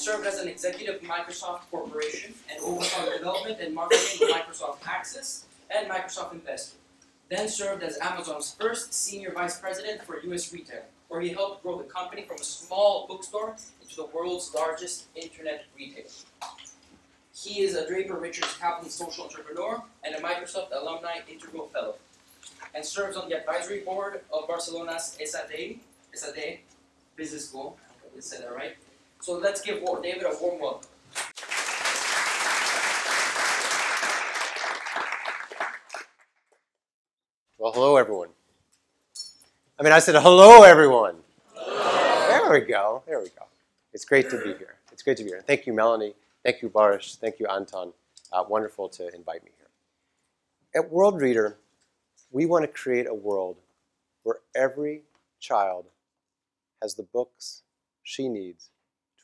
served as an executive of Microsoft Corporation and oversaw the development and marketing of Microsoft Access and Microsoft Investor. Then served as Amazon's first senior vice president for U.S. retail, where he helped grow the company from a small bookstore into the world's largest internet retailer. He is a Draper Richards Kaplan social entrepreneur and a Microsoft Alumni Integral Fellow, and serves on the advisory board of Barcelona's ESADE Business School. I hope I said that right. So let's give David a warm welcome. Well, hello, everyone. I said hello, everyone. Hello. There we go. There we go. It's great to be here. It's great to be here. Thank you, Melanie. Thank you, Barish. Thank you, Anton. Wonderful to invite me here. At Worldreader, we want to create a world where every child has the books she needs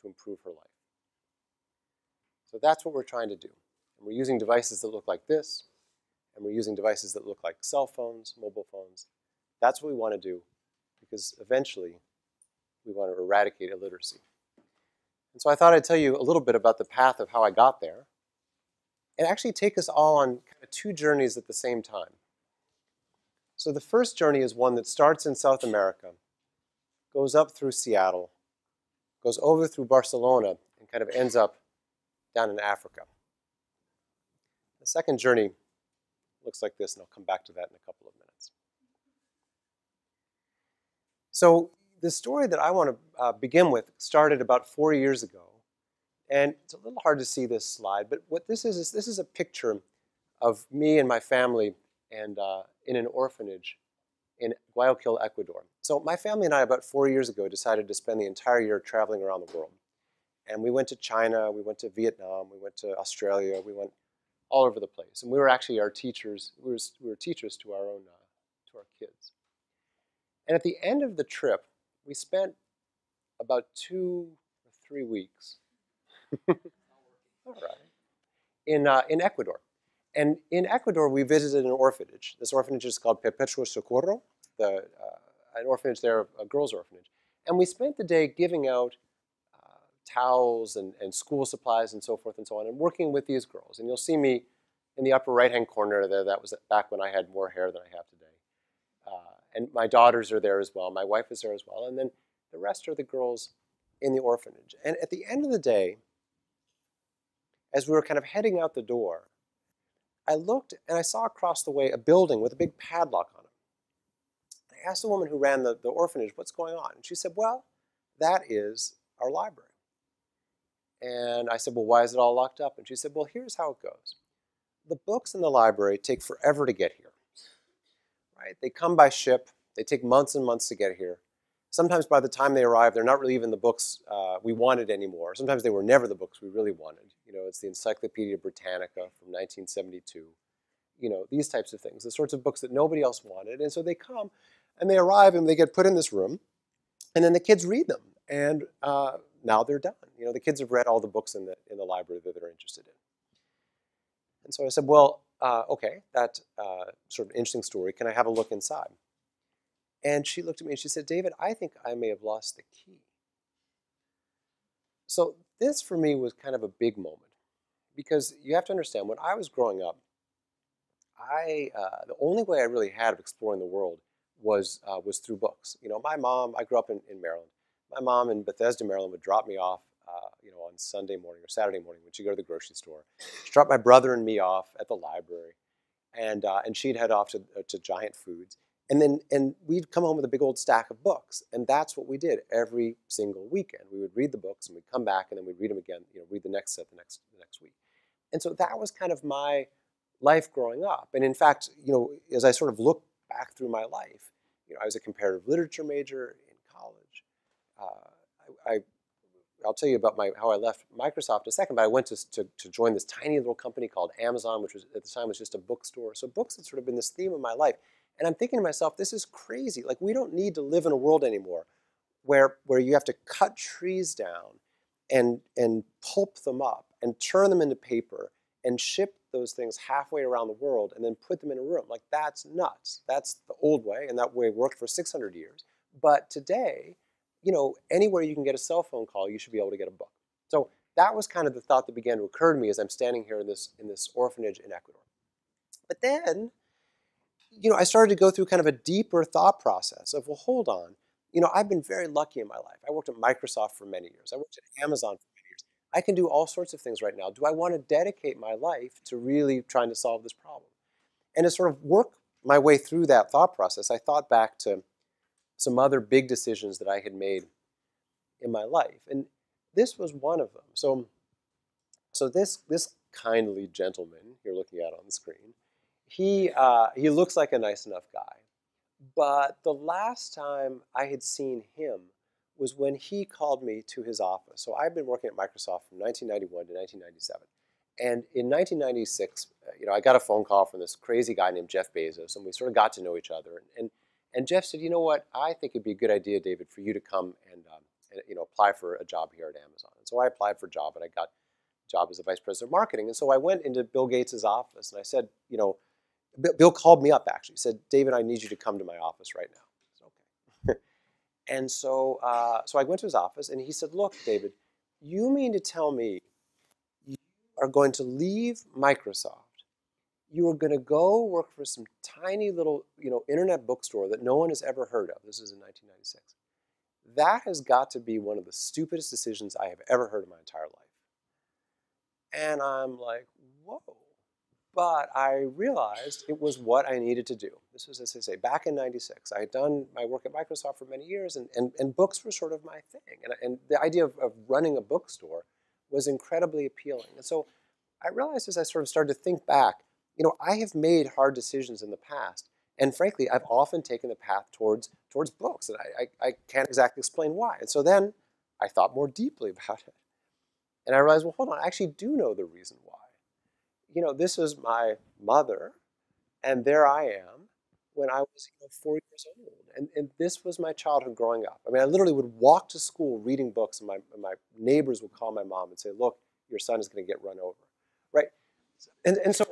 to improve her life. So that's what we're trying to do. And we're using devices that look like this, and we're using devices that look like cell phones, mobile phones. That's what we want to do, because eventually we want to eradicate illiteracy. And so I thought I'd tell you a little bit about the path of how I got there, and actually take us all on kind of two journeys at the same time. So the first journey is one that starts in South America, goes up through Seattle, goes over through Barcelona, and kind of ends up down in Africa. The second journey looks like this, and I'll come back to that in a couple of minutes. So the story that I want to begin with started about 4 years ago, and it's a little hard to see this slide, but what this is a picture of me and my family and in an orphanage in Guayaquil, Ecuador. So my family and I, about 4 years ago, decided to spend the entire year traveling around the world. And we went to China, we went to Vietnam, we went to Australia, we went all over the place. And we were actually our teachers. We were teachers to our own, to our kids. And at the end of the trip, we spent about 2 or 3 weeks, all right, in Ecuador. And in Ecuador, we visited an orphanage. This orphanage is called Perpetuo Socorro, an orphanage there, a girls' orphanage. And we spent the day giving out towels and school supplies and so forth and so on, and working with these girls. And you'll see me in the upper right-hand corner there. That was back when I had more hair than I have today. And my daughters are there as well. My wife is there as well. And then the rest are the girls in the orphanage. And at the end of the day, as we were kind of heading out the door, I looked and I saw across the way a building with a big padlock on it. I asked the woman who ran the orphanage, what's going on? And she said, well, that is our library. And I said, well, why is it all locked up? And she said, well, here's how it goes. The books in the library take forever to get here. Right? They come by ship. They take months and months to get here. Sometimes by the time they arrive, they're not really even the books we wanted anymore. Sometimes they were never the books we really wanted. You know, it's the Encyclopedia Britannica from 1972. You know, these types of things, the sorts of books that nobody else wanted. And so they come and they arrive and they get put in this room, and then the kids read them. And now they're done. You know, the kids have read all the books in the library that they're interested in. And so I said, well, okay, that's sort of an interesting story. Can I have a look inside? And she looked at me and she said, David, I think I may have lost the key. So this for me was kind of a big moment, because you have to understand, when I was growing up, the only way I really had of exploring the world was through books. You know, my mom, I grew up in Maryland. My mom in Bethesda, Maryland would drop me off you know, on Sunday morning or Saturday morning when she'd go to the grocery store. She'd drop my brother and me off at the library, and she'd head off to Giant Foods. And we'd come home with a big old stack of books, and that's what we did every single weekend. We would read the books, and we'd come back, and then we'd read them again. You know, read the next set the next week. And so that was kind of my life growing up. And in fact, you know, as I sort of look back through my life, you know, I was a comparative literature major in college. I'll tell you about how I left Microsoft in a second, but I went to join this tiny little company called Amazon, which was at the time was just a bookstore. So books had sort of been this theme of my life. And I'm thinking to myself, this is crazy. Like, we don't need to live in a world anymore where you have to cut trees down and pulp them up and turn them into paper and ship those things halfway around the world and then put them in a room. Like, that's nuts. That's the old way, and that way worked for 600 years. But today, you know, anywhere you can get a cell phone call, you should be able to get a book So that was kind of the thought that began to occur to me as I'm standing here in this orphanage in Ecuador. But then, I started to go through kind of a deeper thought process of, well, hold on. I've been very lucky in my life. I worked at Microsoft for many years. I worked at Amazon for many years. I can do all sorts of things right now. Do I want to dedicate my life to really trying to solve this problem? And to sort of work my way through that thought process, I thought back to some other big decisions that I had made in my life. And this was one of them. So this kindly gentleman you're looking at on the screen, he looks like a nice enough guy. But the last time I had seen him was when he called me to his office. So I've been working at Microsoft from 1991 to 1997. And in 1996, I got a phone call from this crazy guy named Jeff Bezos, and we sort of got to know each other. And Jeff said, you know what, I think it'd be a good idea, David, for you to come and apply for a job here at Amazon. And so I applied for a job, and I got a job as the vice president of marketing. And so I went into Bill Gates' office, and I said, Bill called me up, actually. He said, David, I need you to come to my office right now. I said, okay. And so I went to his office, and he said, look, David, you mean to tell me you are going to leave Microsoft, you are going to go work for some tiny little internet bookstore that no one has ever heard of. This is in 1996. That has got to be one of the stupidest decisions I have ever heard in my entire life. And I'm like, whoa. But I realized it was what I needed to do. This was, as I say, back in 96. I had done my work at Microsoft for many years, and books were sort of my thing. And the idea of running a bookstore was incredibly appealing. And so I realized as I sort of started to think back, I have made hard decisions in the past. And frankly, I've often taken the path towards books. And I can't exactly explain why. And so then I thought more deeply about it. And I realized, well, hold on, I actually do know the reason why. This was my mother, and there I am when I was 4 years old. And this was my childhood growing up. I mean, I literally would walk to school reading books, and my neighbors would call my mom and say, look, your son is going to get run over, right? And so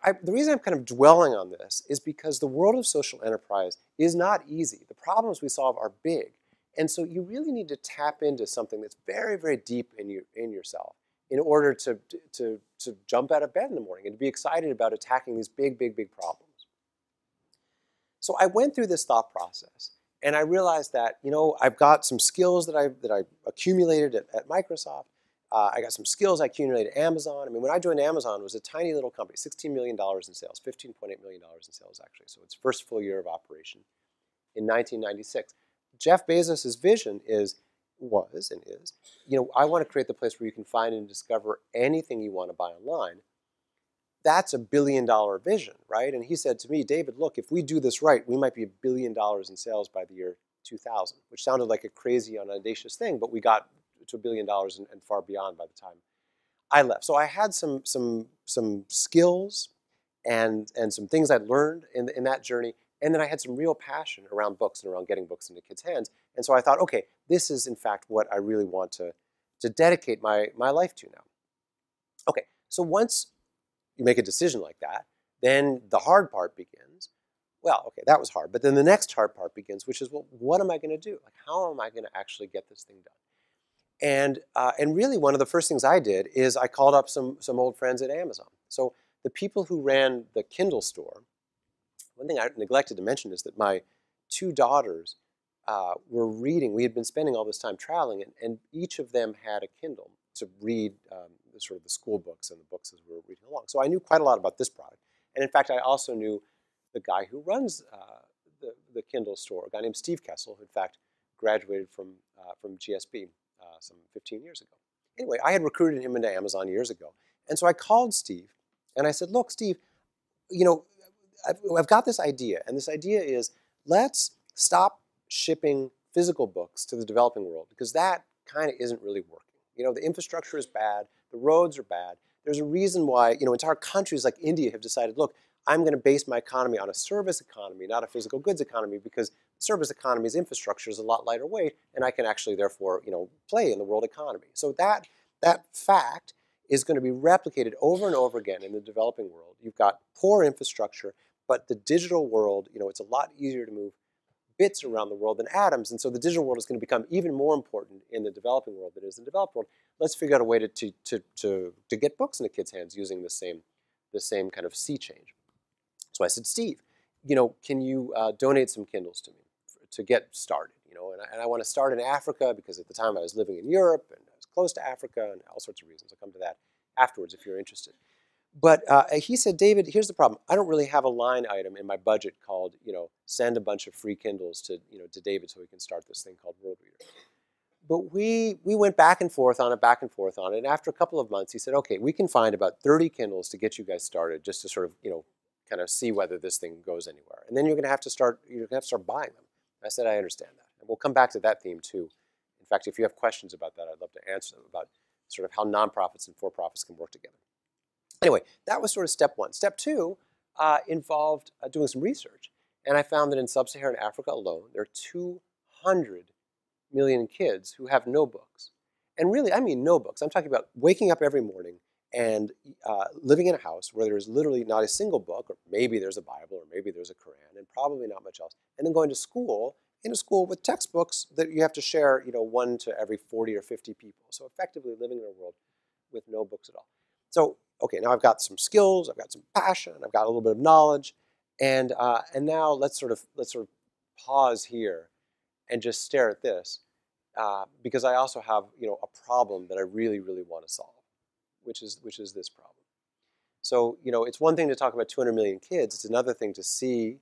the reason I'm kind of dwelling on this is because the world of social enterprise is not easy. The problems we solve are big. And so you really need to tap into something that's very, very deep in yourself in order to jump out of bed in the morning and to be excited about attacking these big, big, big problems. So I went through this thought process, and I realized that, I've got some skills that I accumulated at Microsoft. I got some skills I accumulated at Amazon. I mean, when I joined Amazon, it was a tiny little company, $16 million in sales, $15.8 million in sales, actually. So its first full year of operation in 1996. Jeff Bezos' vision was and is, I want to create the place where you can find and discover anything you want to buy online. That's $1 billion vision, right? And he said to me, David, look, if we do this right, we might be $1 billion in sales by the year 2000, which sounded like a crazy and audacious thing, but we got to $1 billion and far beyond by the time I left. So I had some skills and some things I'd learned in that journey. And then I had some real passion around books and around getting books into kids' hands. And so I thought, okay, this is in fact what I really want to dedicate my life to now. Okay, so once you make a decision like that, then the hard part begins. Well, okay, that was hard. But then the next hard part begins, which is, well, what am I going to do? Like, how am I going to actually get this thing done? And really one of the first things I did is I called up some old friends at Amazon. So the people who ran the Kindle store, one thing I neglected to mention is that my two daughters were reading. We had been spending all this time traveling, and each of them had a Kindle to read sort of the school books and the books as we were reading along. So I knew quite a lot about this product. And in fact, I also knew the guy who runs the Kindle store, a guy named Steve Kessel, who in fact graduated from GSB some 15 years ago. Anyway, I had recruited him into Amazon years ago. And so I called Steve, and I said, look, Steve, I've got this idea, and this idea is let's stop shipping physical books to the developing world, because that kind of isn't really working. The infrastructure is bad, the roads are bad. There's a reason why, entire countries like India have decided, look, I'm going to base my economy on a service economy, not a physical goods economy, because the service economy's infrastructure is a lot lighter weight, and I can actually, therefore, play in the world economy. So that fact is going to be replicated over and over again in the developing world. You've got poor infrastructure, but the digital world, it's a lot easier to move bits around the world than atoms, and so the digital world is going to become even more important in the developing world than it is in the developed world. Let's figure out a way to get books into kids' hands using the same kind of sea change. So I said, Steve, can you donate some Kindles to me to get started? And I want to start in Africa because at the time I was living in Europe and I was close to Africa and all sorts of reasons. I'll come to that afterwards if you're interested. But he said, David, here's the problem. I don't really have a line item in my budget called, send a bunch of free Kindles to David so he can start this thing called Worldreader. But we went back and forth on it, and after a couple of months, he said, okay, we can find about 30 Kindles to get you guys started, just to sort of, kind of see whether this thing goes anywhere. And then you're going to have to start buying them. I said, I understand that. And we'll come back to that theme too. In fact, if you have questions about that, I'd love to answer them about sort of how nonprofits and for-profits can work together. Anyway, that was sort of step one. Step two involved doing some research. And I found that in sub-Saharan Africa alone, there are 200 million kids who have no books. And really, I mean no books. I'm talking about waking up every morning and living in a house where there is literally not a single book, or maybe there's a Bible, or maybe there's a Quran, and probably not much else. And then going to school, in a school with textbooks that you have to share, one to every 40 or 50 people. So effectively living in a world with no books at all. So, okay, now I've got some skills, I've got some passion, I've got a little bit of knowledge, and now let's sort of pause here and just stare at this, because I also have a problem that I really, really want to solve, which is this problem. So it's one thing to talk about 200 million kids. It's another thing to see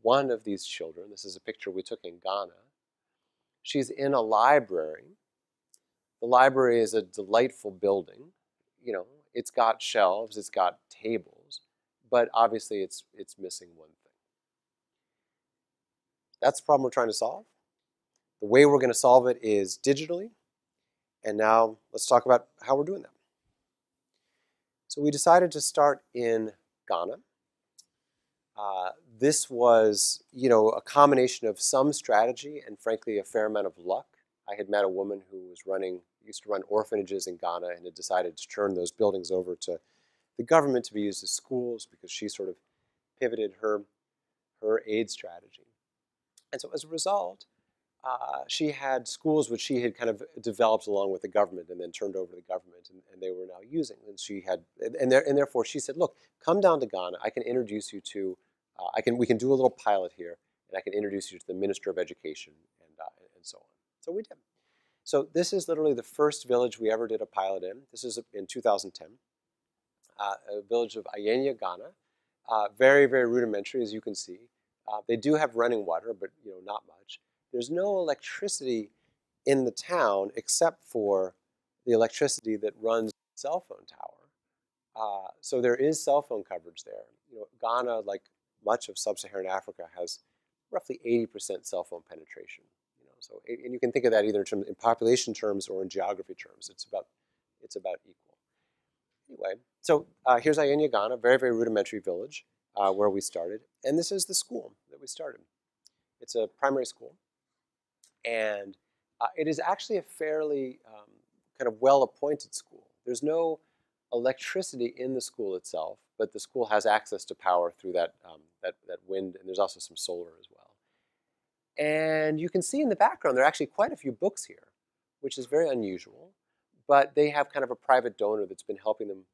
one of these children. This is a picture we took in Ghana. She's in a library. The library is a delightful building. It's got shelves, it's got tables, but obviously it's missing one thing. That's the problem we're trying to solve. The way we're going to solve it is digitally. And now let's talk about how we're doing that. So we decided to start in Ghana. This was, a combination of some strategy and frankly a fair amount of luck. I had met a woman who used to run orphanages in Ghana and had decided to turn those buildings over to the government to be used as schools because she sort of pivoted her aid strategy. And so as a result, she had schools which she had kind of developed along with the government and then turned over to the government, and they were now using. And therefore she said, look, come down to Ghana. I can introduce you to, we can do a little pilot here, and I can introduce you to the Minister of Education and so on. So we did. So this is literally the first village we ever did a pilot in. This is in 2010, a village of Ayenya, Ghana. Very, very rudimentary, as you can see. They do have running water, but not much. There's no electricity in the town except for the electricity that runs the cell phone tower. So there is cell phone coverage there. Ghana, like much of sub-Saharan Africa, has roughly 80% cell phone penetration. So, and you can think of that either in population terms or in geography terms. It's about equal. Anyway, so here's Ayenya, Ghana, very, very rudimentary village where we started. And this is the school that we started. It's a primary school. And it is actually a fairly kind of well-appointed school. There's no electricity in the school itself, but the school has access to power through that wind, and there's also some solar as well. And you can see in the background there are actually quite a few books here, which is very unusual, but they have kind of a private donor that's been helping them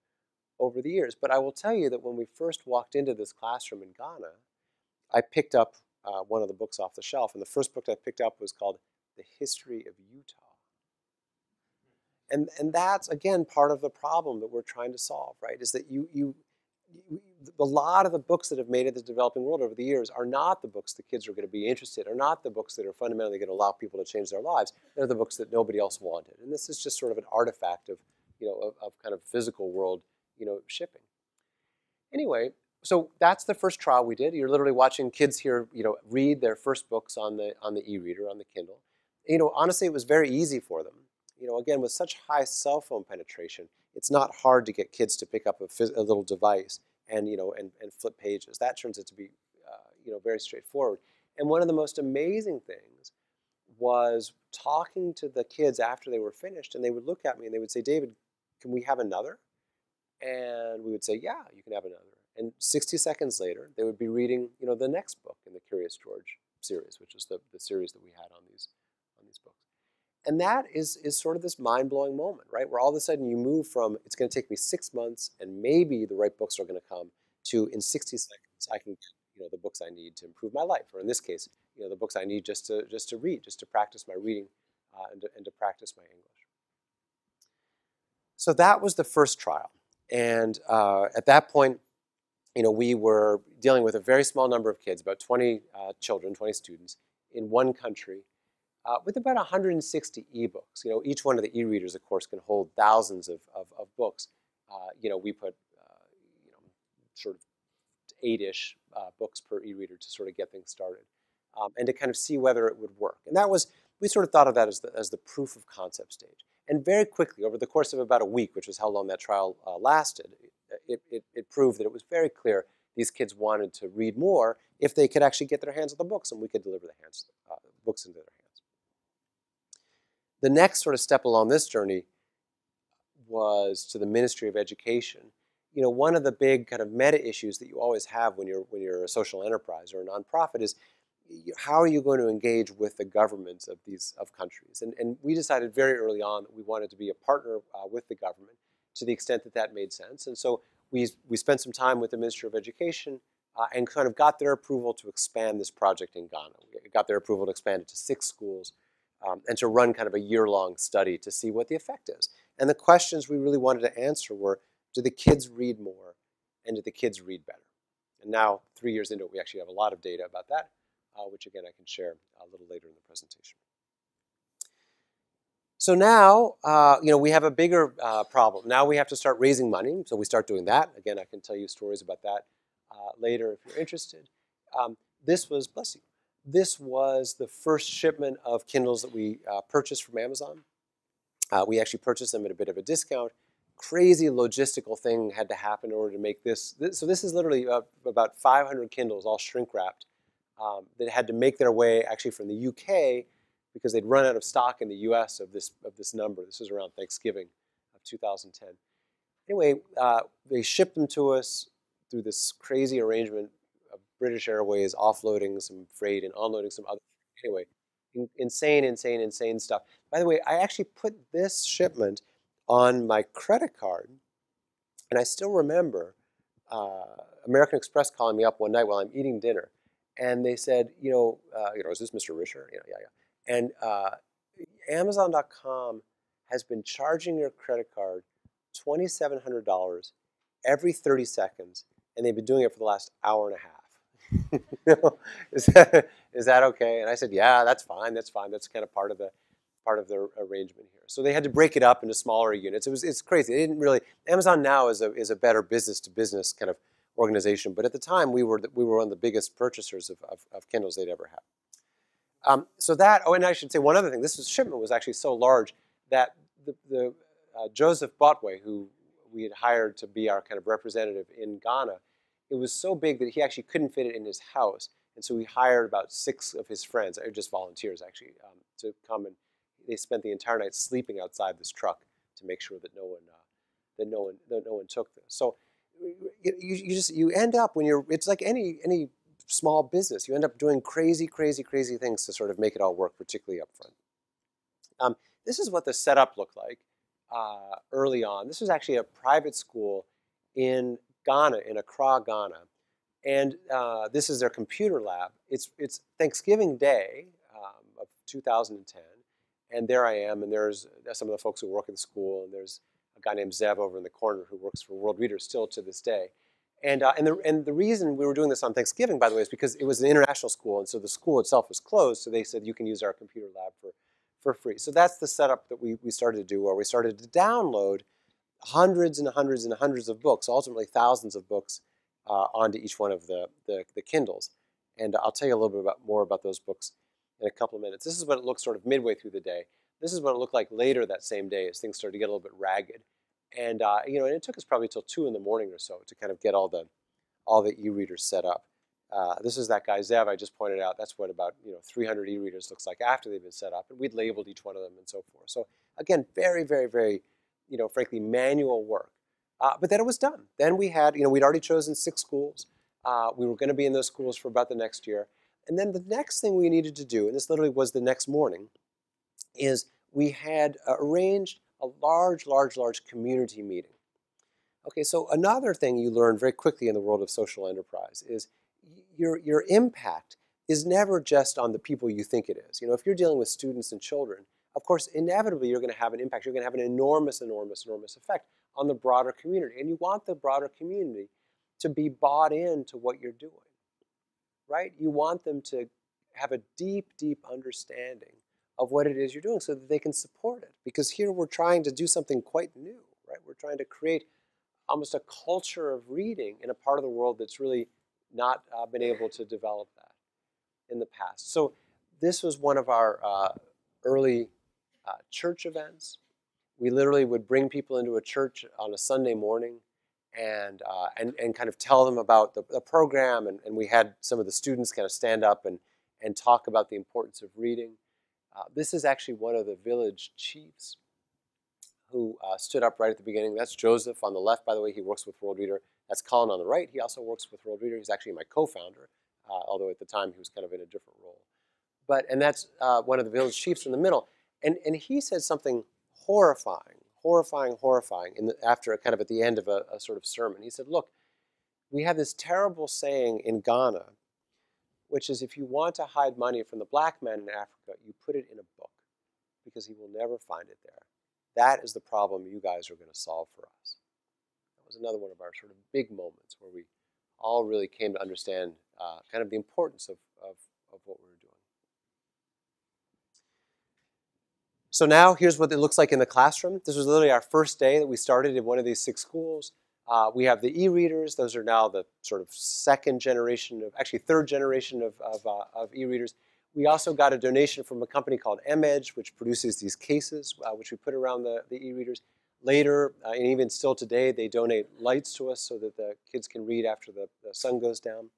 over the years. But I will tell you that when we first walked into this classroom in Ghana, I picked up one of the books off the shelf, and the first book I picked up was called The History of Utah. And that's, again, part of the problem that we're trying to solve, right? Is that a lot of the books that have made it in the developing world over the years are not the books the kids are going to be interested in, are not the books that are fundamentally going to allow people to change their lives. They're the books that nobody else wanted. And this is just sort of an artifact of, of kind of physical world, shipping. Anyway, so that's the first trial we did. You're literally watching kids here, read their first books on the e-reader, on the Kindle. Honestly, it was very easy for them. Again, with such high cell phone penetration, it's not hard to get kids to pick up a little device and flip pages. That turns out to be very straightforward. And one of the most amazing things was talking to the kids after they were finished, and they would look at me and they would say, David, can we have another? And we would say, yeah, you can have another. And 60 seconds later, they would be reading the next book in the Curious George series, which is the series that we had on these books. And that is sort of this mind-blowing moment, right? Where all of a sudden you move from, it's going to take me 6 months and maybe the right books are going to come, to in 60 seconds I can get the books I need to improve my life, or in this case, the books I need just to read, just to practice my reading and to practice my English. So that was the first trial. And at that point, we were dealing with a very small number of kids, about 20 children, 20 students in one country, with about 160 ebooks. Each one of the e-readers, of course, can hold thousands of books. We put sort of 8-ish books per e-reader to sort of get things started, and to kind of see whether it would work. And that was, we sort of thought of that as the proof of concept stage. And very quickly, over the course of about a week, which was how long that trial lasted, it proved that it was very clear these kids wanted to read more if they could actually get their hands on the books, and we could deliver the books into their hands. The next sort of step along this journey was to the Ministry of Education. One of the big kind of meta issues that you always have when you're a social enterprise or a nonprofit is, how are you going to engage with the governments of countries? And we decided very early on that we wanted to be a partner with the government to the extent that that made sense. And so we spent some time with the Ministry of Education and kind of got their approval to expand this project in Ghana. We got their approval to expand it to 6 schools and to run kind of a year-long study to see what the effect is. And the questions we really wanted to answer were, do the kids read more, and do the kids read better? And now, 3 years into it, we actually have a lot of data about that, which again I can share a little later in the presentation. So now, we have a bigger problem. Now we have to start raising money, so we start doing that. Again, I can tell you stories about that later if you're interested. This was, bless you, this was the first shipment of Kindles that we purchased from Amazon. We actually purchased them at a bit of a discount. Crazy logistical thing had to happen in order to make this. So this is literally about 500 Kindles, all shrink wrapped, that had to make their way actually from the UK because they'd run out of stock in the US of this number. This was around Thanksgiving of 2010. Anyway, they shipped them to us through this crazy arrangement of British Airways offloading some freight and unloading some other. Anyway, insane stuff. By the way, I actually put this shipment on my credit card, and I still remember American Express calling me up one night while I'm eating dinner, and they said, is this Mr. Risher? Yeah. And Amazon.com has been charging your credit card $2,700 every 30 seconds, and they've been doing it for the last hour and a half. Is that okay? And I said, yeah, that's fine. That's kind of part of the arrangement here. So they had to break it up into smaller units. It's crazy. They didn't really. Amazon now is a better business to business kind of organization, but at the time we were one of the biggest purchasers of Kindles they'd ever had. So that. Oh, and I should say one other thing. This shipment was actually so large that the Joseph Botway, who we had hired to be our kind of representative in Ghana, it was so big that he actually couldn't fit it in his house, and so we hired about 6 of his friends, or just volunteers actually, to come, and they spent the entire night sleeping outside this truck to make sure that no one took this. So you end up it's like any small business. You end up doing crazy things to sort of make it all work, particularly up front. This is what the setup looked like early on. This was actually a private school in Ghana, in Accra, Ghana. And this is their computer lab. It's Thanksgiving Day of 2010. And there I am, and there's some of the folks who work in the school, and there's a guy named Zev over in the corner who works for Worldreader still to this day. And the reason we were doing this on Thanksgiving, by the way, is because it was an international school, and so the school itself was closed, so they said you can use our computer lab for free. So that's the setup that we started to do, where we started to download hundreds and hundreds of books, ultimately thousands of books, onto each one of the Kindles. And I'll tell you a little bit more about those books in a couple of minutes. This is what it looked sort of midway through the day. This is what it looked like later that same day as things started to get a little bit ragged. And and it took us probably till 2 in the morning or so to kind of get all the e-readers set up. This is that guy Zev I just pointed out. That's what about 300 e-readers looks like after they've been set up, and we'd labeled each one of them and so forth. So again, very frankly manual work. But then it was done. Then we had we'd already chosen 6 schools. We were going to be in those schools for about the next year. And then the next thing we needed to do, and this literally was the next morning, is we had arranged a large community meeting. Okay, so another thing you learn very quickly in the world of social enterprise is your impact is never just on the people you think it is. You know, if you're dealing with students and children, of course, inevitably you're going to have an impact. You're going to have an enormous effect on the broader community. And you want the broader community to be bought into what you're doing, right? You want them to have a deep understanding of what it is you're doing so that they can support it. Because here we're trying to do something quite new, right? We're trying to create almost a culture of reading in a part of the world that's really not been able to develop that in the past. So this was one of our early church events. We literally would bring people into a church on a Sunday morning and kind of tell them about the program, and we had some of the students kind of stand up and talk about the importance of reading. This is actually one of the village chiefs who stood up right at the beginning. That's Joseph on the left, by the way. He works with Worldreader. That's Colin on the right. He also works with Worldreader. He's actually my co-founder, although at the time he was kind of in a different role. And that's one of the village chiefs in the middle. And he said something horrifying after kind of at the end of a sort of sermon. He said, look, we have this terrible saying in Ghana, which is if you want to hide money from the black man in Africa, you put it in a book because he will never find it there. That is the problem you guys are going to solve for us. That was another one of our sort of big moments where we all really came to understand kind of the importance of what we were doing. So now here's what it looks like in the classroom. This was literally our first day that we started in one of these 6 schools. We have the e-readers. Those are now the sort of third generation of e-readers. We also got a donation from a company called Edge, which produces these cases, which we put around the e-readers. Later, and even still today, they donate lights to us so that the kids can read after the sun goes down.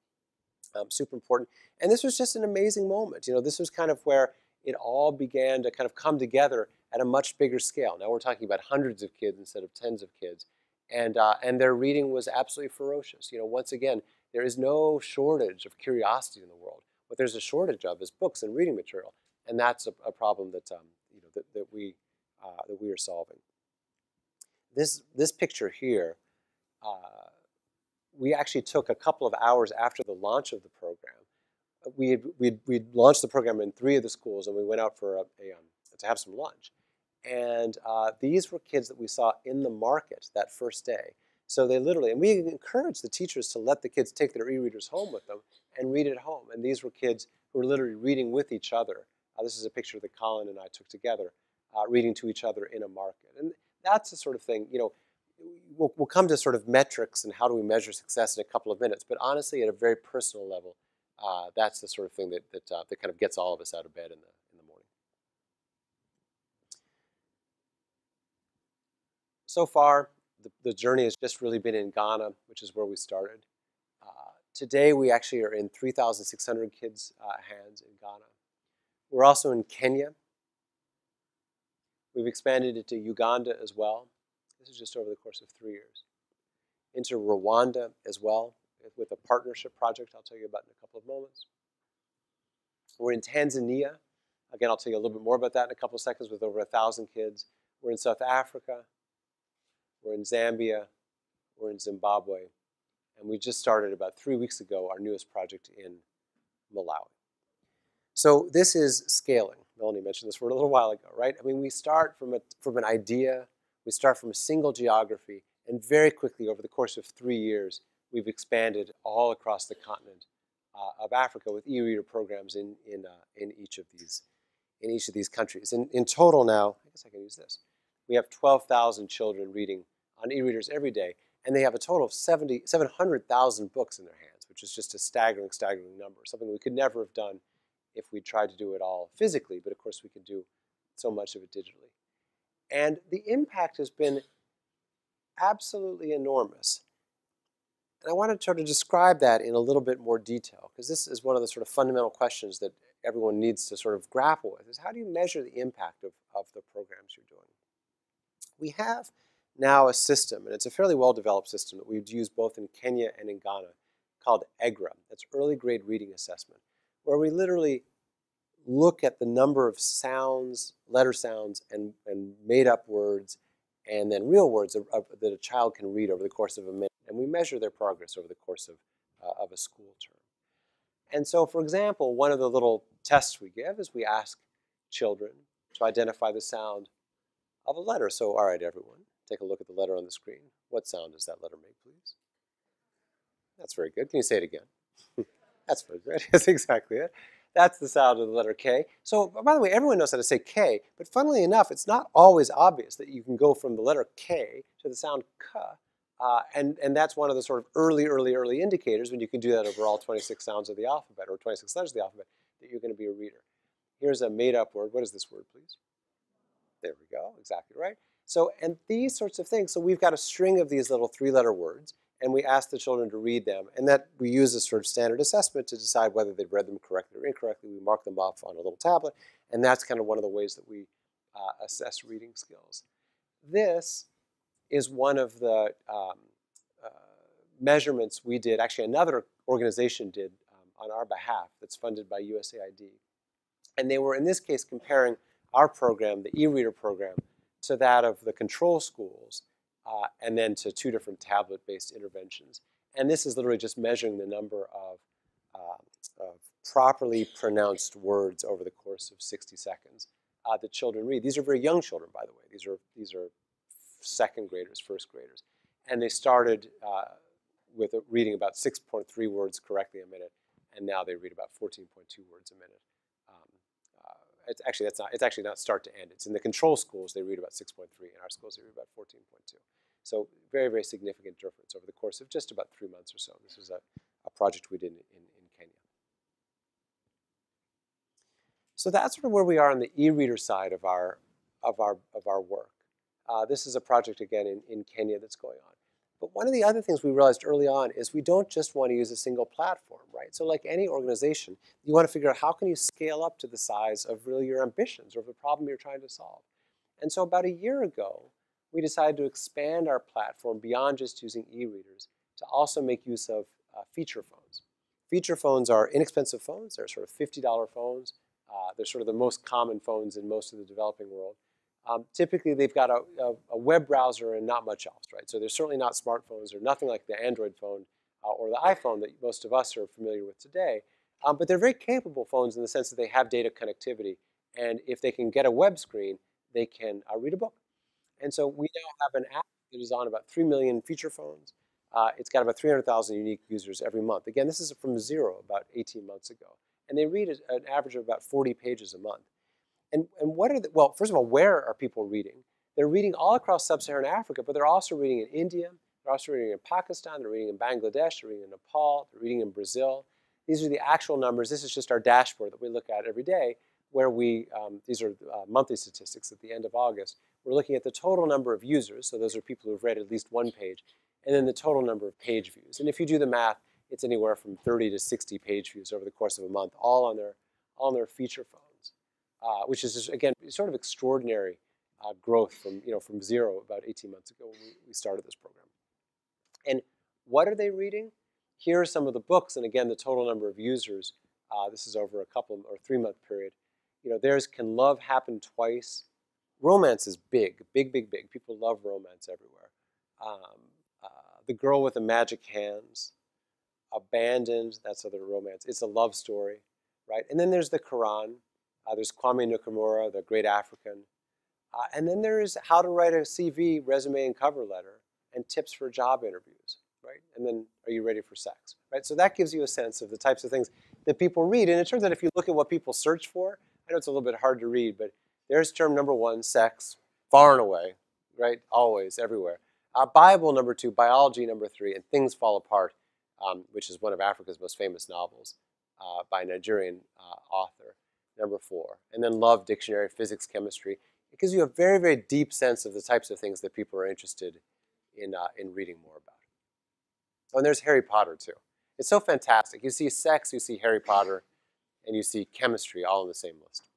Super important. And this was just an amazing moment. You know, this was kind of where it all began to kind of come together at a much bigger scale. Now we're talking about hundreds of kids instead of tens of kids. And their reading was absolutely ferocious. You know, once again, there is no shortage of curiosity in the world. What there's a shortage of is books and reading material, and that's a problem that that we are solving. This picture here, we actually took a couple of hours after the launch of the program. We'd launched the program in 3 of the schools, and we went out for to have some lunch. And these were kids that we saw in the market that first day. So they literally, and we encouraged the teachers to let the kids take their e-readers home with them and read at home. And these were kids who were literally reading with each other. This is a picture that Colin and I took together, reading to each other in a market. And that's the sort of thing, you know, we'll come to sort of metrics and how do we measure success in a couple of minutes. But honestly, at a very personal level, that's the sort of thing that kind of gets all of us out of bed in the morning. So far, the journey has just really been in Ghana, which is where we started. Today, we actually are in 3,600 kids' hands in Ghana. We're also in Kenya. We've expanded it to Uganda as well. This is just over the course of 3 years. Into Rwanda as well, with a partnership project I'll tell you about in a couple of moments. We're in Tanzania. Again, I'll tell you a little bit more about that in a couple of seconds, with over 1,000 kids. We're in South Africa. We're in Zambia. We're in Zimbabwe. And we just started about 3 weeks ago our newest project in Malawi. So this is scaling. Melanie mentioned this word a little while ago, right? I mean, we start from an idea. We start from a single geography. And very quickly, over the course of 3 years, we've expanded all across the continent of Africa with e-reader programs in each of these countries. In total now, I guess I can use this. We have 12,000 children reading on e-readers every day, and they have a total of 700,000 books in their hands, which is just a staggering number, something we could never have done if we tried to do it all physically, but of course we can do so much of it digitally. And the impact has been absolutely enormous. And I want to try to describe that in a little bit more detail, because this is one of the sort of fundamental questions that everyone needs to sort of grapple with, is how do you measure the impact of the programs you're doing? We have now a system, and it's a fairly well-developed system that we've used both in Kenya and in Ghana, called EGRA. That's Early Grade Reading Assessment, where we literally look at the number of sounds, letter sounds, and made-up words, and then real words that a child can read over the course of a minute. And we measure their progress over the course of a school term. And so, for example, one of the little tests we give is we ask children to identify the sound of a letter. So, all right, everyone, take a look at the letter on the screen. What sound does that letter make, please? That's very good. Can you say it again? That's very good. That's exactly it. That's the sound of the letter K. So, by the way, everyone knows how to say K, but funnily enough, it's not always obvious that you can go from the letter K to the sound K. And that's one of the sort of early indicators, when you can do that over all 26 sounds of the alphabet, or 26 letters of the alphabet, that you're going to be a reader. Here's a made-up word. What is this word, please? There we go. Exactly right. So, and these sorts of things. So we've got a string of these little 3-letter words, and we ask the children to read them. And that we use a sort of standard assessment to decide whether they've read them correctly or incorrectly. We mark them off on a little tablet. And that's kind of one of the ways that we assess reading skills. This is one of the measurements we did, actually another organization did on our behalf, that's funded by USAID. And they were, in this case, comparing our program, the e-reader program, to that of the control schools, and then to 2 different tablet-based interventions. And this is literally just measuring the number of properly pronounced words over the course of 60 seconds that children read. These are very young children, by the way. These are second graders, first graders. And they started with reading about 6.3 words correctly a minute, and now they read about 14.2 words a minute. It's actually not start to end. It's in the control schools they read about 6.3. In our schools they read about 14.2. So very significant difference over the course of just about 3 months or so. This was a project we did in Kenya. So that's sort of where we are on the e-reader side of our work. This is a project again in Kenya that's going on. But one of the other things we realized early on is we don't just want to use a single platform, right? So like any organization, you want to figure out how can you scale up to the size of really your ambitions or the problem you're trying to solve. And so about a year ago, we decided to expand our platform beyond just using e-readers to also make use of feature phones. Feature phones are inexpensive phones. They're sort of $50 phones. They're sort of the most common phones in most of the developing world. Typically, they've got a web browser and not much else, right? So they're certainly not smartphones or nothing like the Android phone or the iPhone that most of us are familiar with today. But they're very capable phones in the sense that they have data connectivity. And if they can get a web screen, they can read a book. And so we now have an app that is on about 3 million feature phones. It's got about 300,000 unique users every month. Again, this is from zero about 18 months ago. And they read an average of about 40 pages a month. And what are well, first of all, where are people reading? They're reading all across sub-Saharan Africa, but they're also reading in India, they're also reading in Pakistan, they're reading in Bangladesh, they're reading in Nepal, they're reading in Brazil. These are the actual numbers. This is just our dashboard that we look at every day, where these are monthly statistics at the end of August. We're looking at the total number of users, so those are people who've read at least one page, and then the total number of page views. And if you do the math, it's anywhere from 30 to 60 page views over the course of a month, all on their feature phones. Which is, just, again, sort of extraordinary growth from zero about 18 months ago when we started this program. And what are they reading? Here are some of the books, and again, the total number of users. This is over a couple or 3-month period. There's Can Love Happen Twice? Romance is big. People love romance everywhere. The Girl with the Magic Hands. Abandoned, that's other romance. It's a love story, right? And then there's the Quran. There's Kwame Nkrumah, the great African. And then there's How to Write a CV, Resume, and Cover Letter, and Tips for Job Interviews, right? And then Are You Ready for Sex, right? So that gives you a sense of the types of things that people read. And it turns out if you look at what people search for, I know it's a little bit hard to read, but there's term number 1, sex, far and away, right? Always, everywhere. Bible number 2, biology number 3, and Things Fall Apart, which is one of Africa's most famous novels by a Nigerian author. Number 4. And then love, dictionary, physics, chemistry. It gives you a very deep sense of the types of things that people are interested in reading more about. Oh, and there's Harry Potter, too. It's so fantastic. You see sex, you see Harry Potter, and you see chemistry all in the same list.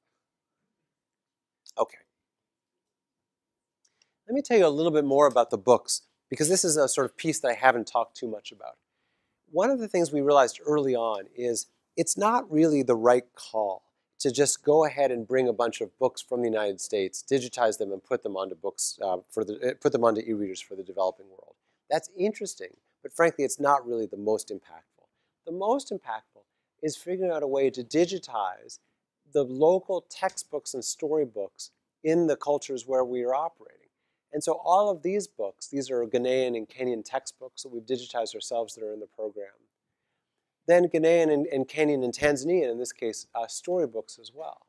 Okay. Let me tell you a little bit more about the books, because this is a sort of piece that I haven't talked too much about. One of the things we realized early on is it's not really the right call to just go ahead and bring a bunch of books from the United States, digitize them, and put them onto put them onto e-readers for the developing world. That's interesting, but frankly, it's not really the most impactful. The most impactful is figuring out a way to digitize the local textbooks and storybooks in the cultures where we are operating. And so all of these books, these are Ghanaian and Kenyan textbooks that we've digitized ourselves that are in the program. Then Ghanaian and Kenyan and Tanzanian, in this case, storybooks as well,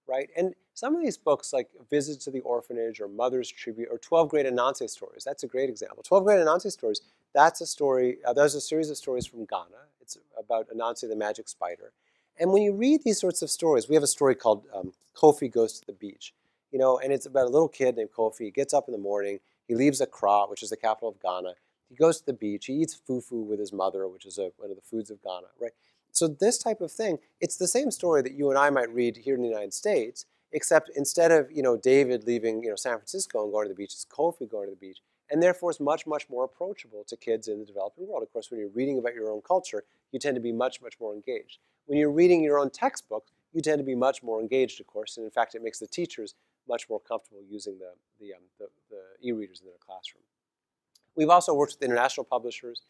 right? And some of these books, like Visit to the Orphanage or Mother's Tribute or 12 Great Anansi Stories, that's a great example. 12 Great Anansi Stories, that's a story, there's a series of stories from Ghana. It's about Anansi the Magic Spider. And when you read these sorts of stories, we have a story called Kofi Goes to the Beach, and it's about a little kid named Kofi. He gets up in the morning, he leaves Accra, which is the capital of Ghana. He goes to the beach, he eats fufu with his mother, which is one of the foods of Ghana, right? So this type of thing, it's the same story that you and I might read here in the United States, except instead of David leaving San Francisco and going to the beach, it's Kofi going to the beach. And therefore, it's much, much more approachable to kids in the developing world. Of course, when you're reading about your own culture, you tend to be much, much more engaged. When you're reading your own textbook, you tend to be much more engaged, of course. And in fact, it makes the teachers much more comfortable using the e-readers in their classroom. We've also worked with international publishers.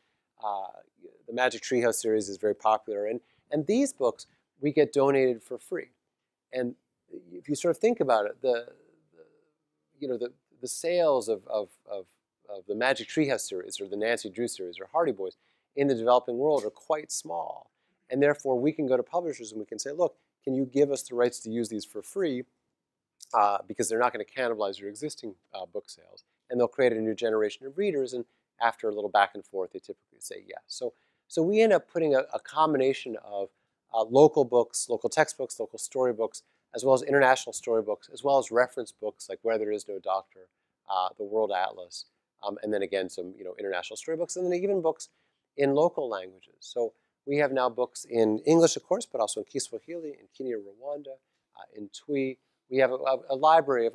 The Magic Treehouse series is very popular. And these books, we get donated for free. And if you sort of think about it, the sales of the Magic Treehouse series or the Nancy Drew series or Hardy Boys in the developing world are quite small. And therefore, we can go to publishers and we can say, look, can you give us the rights to use these for free? Because they're not going to cannibalize your existing book sales. And they'll create a new generation of readers. And after a little back and forth, they typically say yes. So we end up putting a combination of local books, local textbooks, local storybooks, as well as international storybooks, as well as reference books like Where There Is No Doctor, the World Atlas, and then again some international storybooks, and then even books in local languages. So we have now books in English, of course, but also in Kiswahili, in Kinyarwanda, in Twi. We have a library of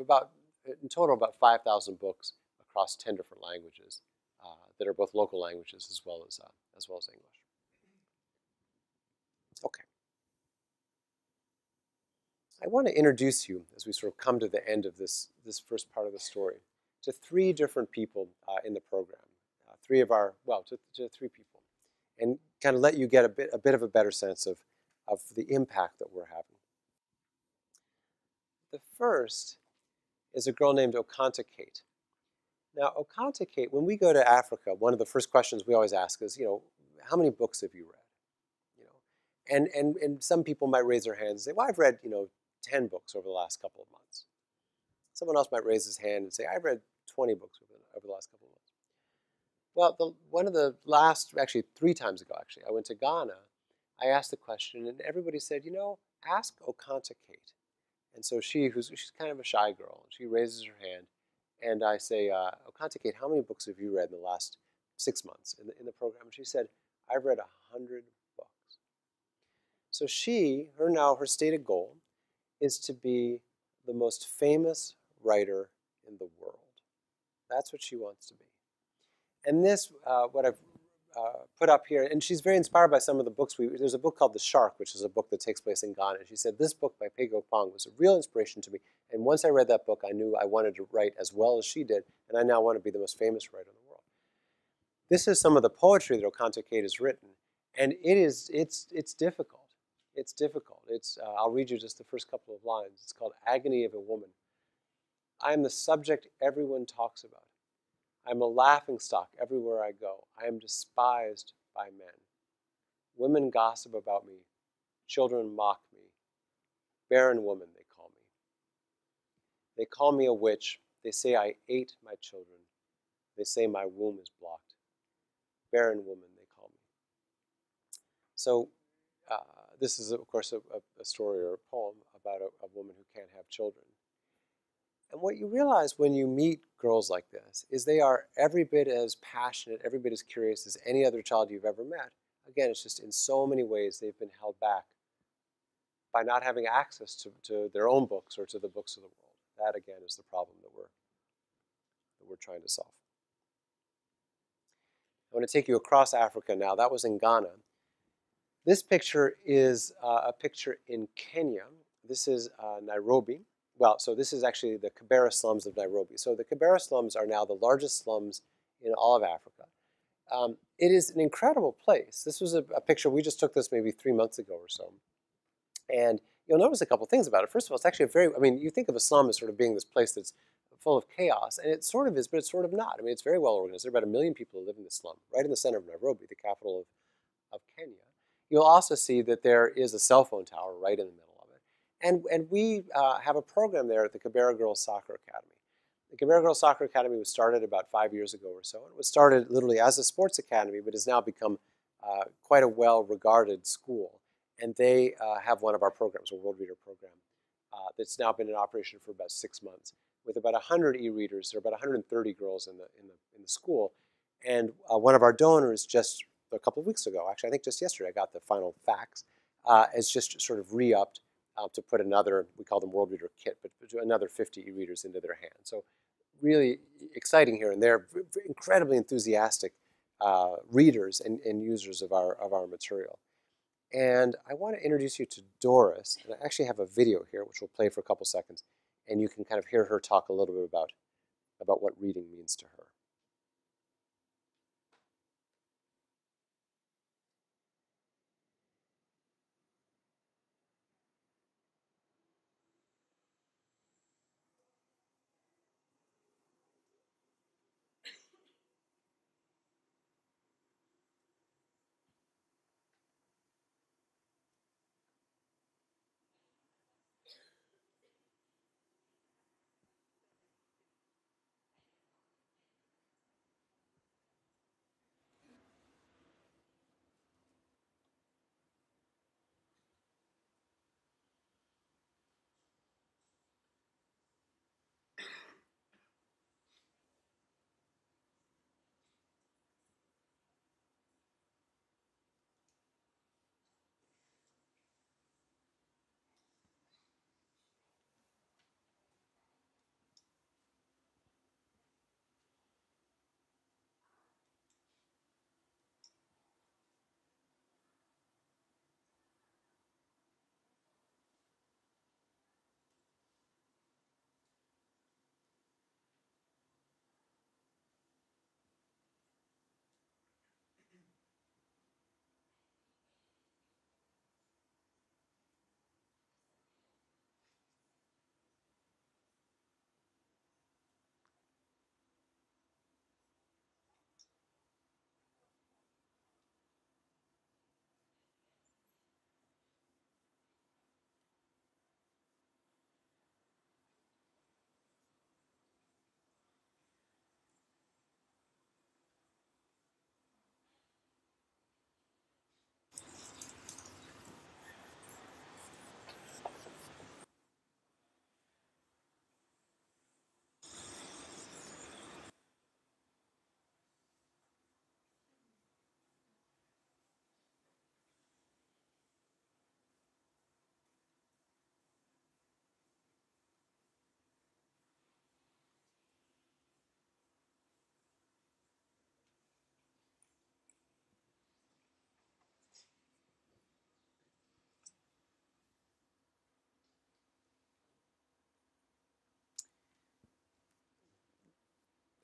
in total about 5,000 books across 10 different languages that are both local languages as well as English. Okay. I want to introduce you, as we sort of come to the end of this first part of the story, to three different people in the program. To three people, and kind of let you get a bit of a better sense of the impact that we're having. The first is a girl named Okanta Kate. Now, Okanta Kate, when we go to Africa, one of the first questions we always ask is, how many books have you read? And some people might raise their hands and say, well, I've read 10 books over the last couple of months. Someone else might raise his hand and say, I've read 20 books over the last couple of months. Well, one of the last, actually 3 times ago, I went to Ghana. I asked the question, and everybody said, ask Okanta Kate. And so she's kind of a shy girl, and she raises her hand, and I say, Okanta Kate, how many books have you read in the last 6 months in the program? And she said, I've read 100 books. So her stated goal is to be the most famous writer in the world. That's what she wants to be. And this, what I've put up here, and she's very inspired by some of the books. There's a book called The Shark, which is a book that takes place in Ghana. And she said, this book by Pego Pong was a real inspiration to me. And once I read that book, I knew I wanted to write as well as she did, and I now want to be the most famous writer in the world. This is some of the poetry that Okanta Kate has written, and it's difficult. It's difficult. I'll read you just the first couple of lines. It's called Agony of a Woman. I am the subject everyone talks about. I am a laughingstock everywhere I go. I am despised by men. Women gossip about me. Children mock me. Barren woman, they call me. They call me a witch. They say I ate my children. They say my womb is blocked. Barren woman, they call me. So this is, of course, a story or a poem about a woman who can't have children. And what you realize when you meet girls like this is they are every bit as passionate, every bit as curious as any other child you've ever met. Again, it's just in so many ways they've been held back by not having access to their own books or to the books of the world. That, again, is the problem that we're trying to solve. I want to take you across Africa now. That was in Ghana. This picture is a picture in Kenya. This is Nairobi. Well, so this is actually the Kibera slums of Nairobi. So the Kibera slums are now the largest slums in all of Africa. It is an incredible place. This was a picture, we just took this maybe 3 months ago or so. And you'll notice a couple things about it. First of all, it's actually a very, I mean, you think of a slum as sort of being this place that's full of chaos, and it sort of is, but it's sort of not. I mean, it's very well organized. There are about 1 million people who live in this slum, right in the center of Nairobi, the capital of Kenya. You'll also see that there is a cell phone tower right in the middle of it. And we have a program there at the Kibera Girls Soccer Academy. The Kibera Girls Soccer Academy was started about 5 years ago or so. It was started literally as a sports academy, but has now become quite a well-regarded school. And they have one of our programs, a Worldreader program, that's now been in operation for about 6 months, with about 100 e-readers. There are about 130 girls in the school. And one of our donors just a couple of weeks ago, actually I think just yesterday I got the final facts, has just sort of re-upped to put another, we call them Worldreader kit, but another 50 e-readers into their hands. So really exciting here, and they're incredibly enthusiastic readers and users of our material. And I want to introduce you to Doris, and I actually have a video here which we'll play for a couple seconds, and you can kind of hear her talk a little bit about what reading means to her.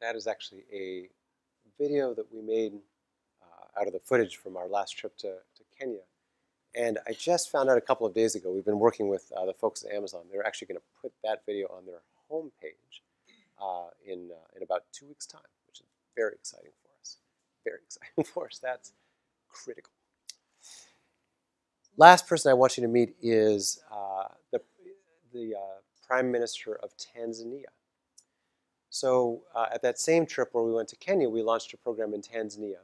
That is actually a video that we made out of the footage from our last trip to Kenya. And I just found out a couple of days ago, we've been working with the folks at Amazon. They're actually going to put that video on their homepage in about 2 weeks' time, which is very exciting for us. Very exciting for us. That's critical. Last person I want you to meet is the Prime Minister of Tanzania. So at that same trip where we went to Kenya, we launched a program in Tanzania.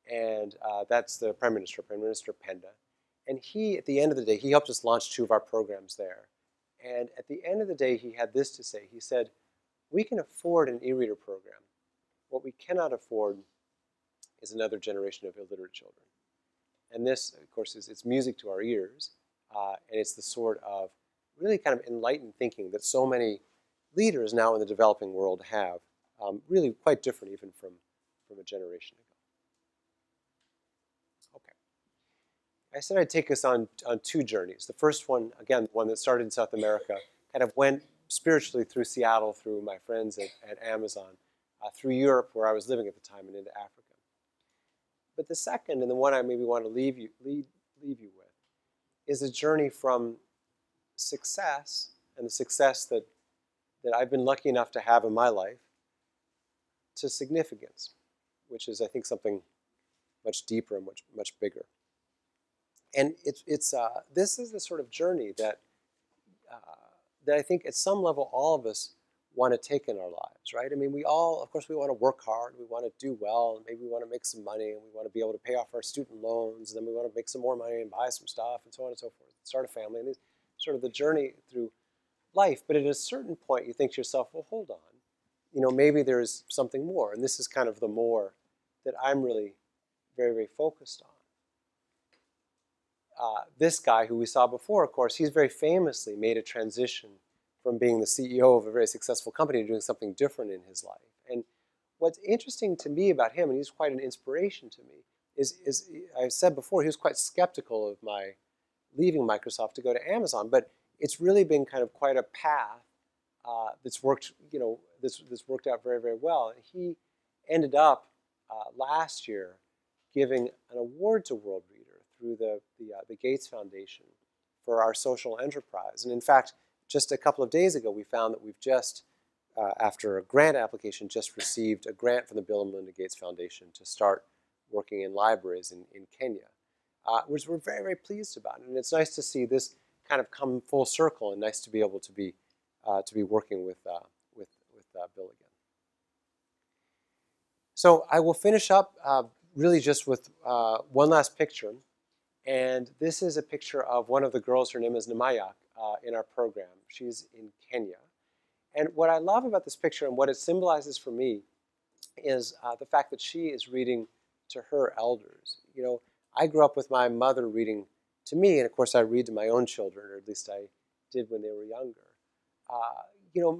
And that's the Prime Minister Penda. And he, at the end of the day, he helped us launch 2 of our programs there. And at the end of the day, he had this to say. He said, we can afford an e-reader program. What we cannot afford is another generation of illiterate children. And this, of course, it's music to our ears. And it's the sort of really kind of enlightened thinking that so many leaders now in the developing world have, really quite different even from a generation ago. Okay. I said I'd take us on two journeys. The first one, again, one that started in South America, kind of went spiritually through Seattle, through my friends at Amazon, through Europe, where I was living at the time, and into Africa. But the second, and the one I maybe want to leave you with, is a journey from success, and the success that I've been lucky enough to have in my life, to significance, which is, I think, something much deeper and much bigger. And this is the sort of journey that I think at some level all of us want to take in our lives, right? I mean, we all, of course, we want to work hard, we want to do well, and maybe we want to make some money, and we want to be able to pay off our student loans, and then we want to make some more money and buy some stuff, and so on and so forth, start a family, and sort of the journey through life. But at a certain point, you think to yourself, well, hold on, maybe there's something more, and this is kind of the more that I'm really very, very focused on. This guy who we saw before, of course, he's very famously made a transition from being the CEO of a very successful company to doing something different in his life. And what's interesting to me about him, and he's quite an inspiration to me, is I've said before, he was quite skeptical of my leaving Microsoft to go to Amazon, but it's really been kind of quite a path that's worked, this worked out very, very well. And he ended up last year giving an award to Worldreader through the Gates Foundation for our social enterprise. And in fact, just a couple of days ago, we found that we've just, after a grant application, just received a grant from the Bill and Melinda Gates Foundation to start working in libraries in Kenya, which we're very, very pleased about. And it's nice to see this kind of come full circle, and nice to be able to be working with Bill again. So I will finish up really just with one last picture. And this is a picture of one of the girls. Her name is Namayak in our program. She's in Kenya. And what I love about this picture and what it symbolizes for me is the fact that she is reading to her elders. I grew up with my mother reading to me, and of course I read to my own children, or at least I did when they were younger.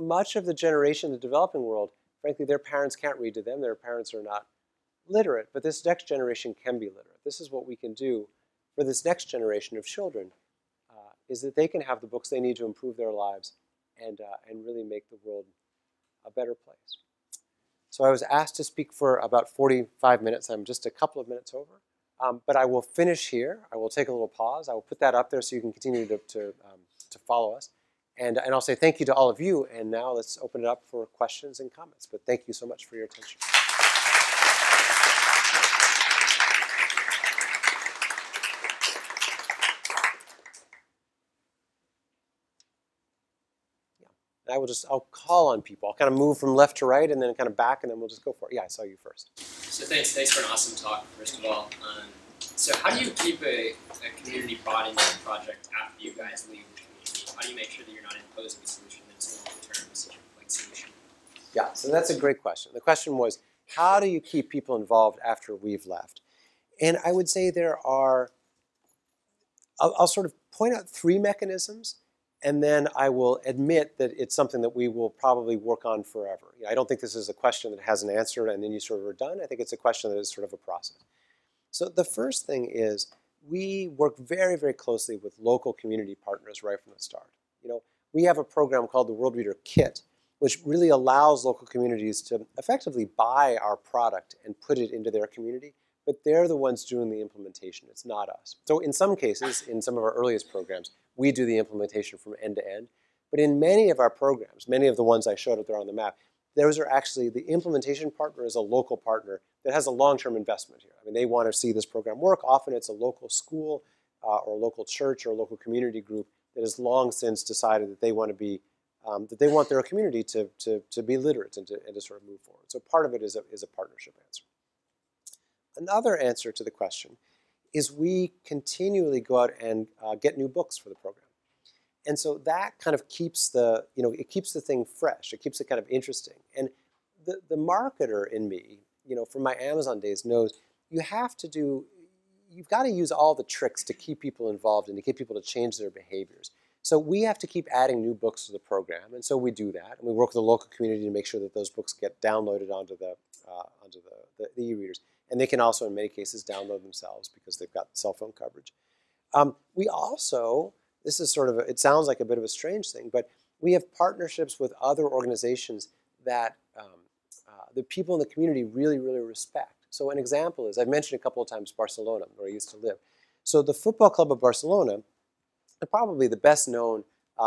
Much of the generation in the developing world, frankly, their parents can't read to them. Their parents are not literate, but this next generation can be literate. This is what we can do for this next generation of children, is that they can have the books they need to improve their lives and really make the world a better place. So I was asked to speak for about 45 minutes. I'm just a couple of minutes over. But I will finish here. I will take a little pause. I will put that up there so you can continue to follow us. And I'll say thank you to all of you. And now let's open it up for questions and comments. But thank you so much for your attention. And I'll call on people. I'll kind of move from left to right and then kind of back, and then we'll just go for it. Yeah, I saw you first. So thanks for an awesome talk, first of all. So how do you keep a community bought into the project after you guys leave the community? How do you make sure that you're not imposing a solution that's a long-term solution? Yeah, so that's a great question. The question was, how do you keep people involved after we've left? And I would say I'll sort of point out three mechanisms, and then I will admit that it's something that we will probably work on forever. I don't think this is a question that has an answer and then you sort of are done. I think it's a question that is sort of a process. So the first thing is we work very, very closely with local community partners right from the start. We have a program called the Worldreader Kit, which really allows local communities to effectively buy our product and put it into their community, but they're the ones doing the implementation. It's not us. So in some cases, in some of our earliest programs, we do the implementation from end to end. But in many of our programs, many of the ones I showed up there on the map, those are actually, the implementation partner is a local partner that has a long-term investment here. I mean, they want to see this program work. Often it's a local school or a local church or a local community group that has long since decided that they want to be, that they want their community to be literate and to sort of move forward. So part of it is a partnership answer. Another answer to the question is we continually go out and get new books for the program. And so that kind of keeps it keeps the thing fresh. It keeps it kind of interesting. And the marketer in me, from my Amazon days knows you've got to use all the tricks to keep people involved and to get people to change their behaviors. So we have to keep adding new books to the program, and so we do that. And we work with the local community to make sure that those books get downloaded onto the e-readers. And they can also, in many cases, download themselves because they've got cell phone coverage. We also, this is sort of, it sounds like a bit of a strange thing, but we have partnerships with other organizations that the people in the community really, really respect. So an example is, I've mentioned a couple of times Barcelona, where I used to live. So the Football Club of Barcelona is probably the best known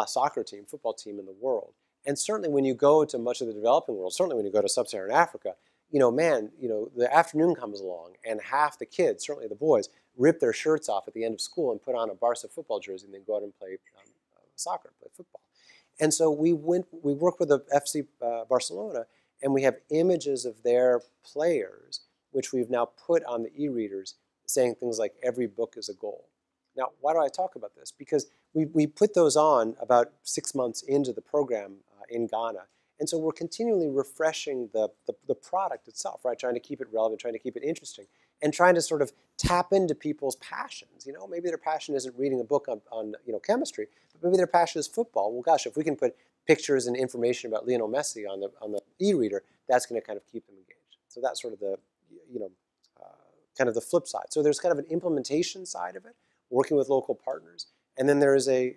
soccer team, football team in the world. And certainly when you go to much of the developing world, certainly when you go to sub-Saharan Africa, the afternoon comes along and half the kids, certainly the boys, rip their shirts off at the end of school and put on a Barca football jersey and then go out and play soccer, play football. And so we worked with the FC Barcelona, and we have images of their players, which we've now put on the e-readers, saying things like, every book is a goal. Now, why do I talk about this? Because we put those on about 6 months into the program in Ghana. And so we're continually refreshing the product itself, right? Trying to keep it relevant, trying to keep it interesting, and trying to sort of tap into people's passions. Maybe their passion isn't reading a book on chemistry, but maybe their passion is football. Well, gosh, if we can put pictures and information about Lionel Messi on the e-reader, that's going to kind of keep them engaged. So that's sort of the, kind of the flip side. So there's kind of an implementation side of it, working with local partners, and then there is a,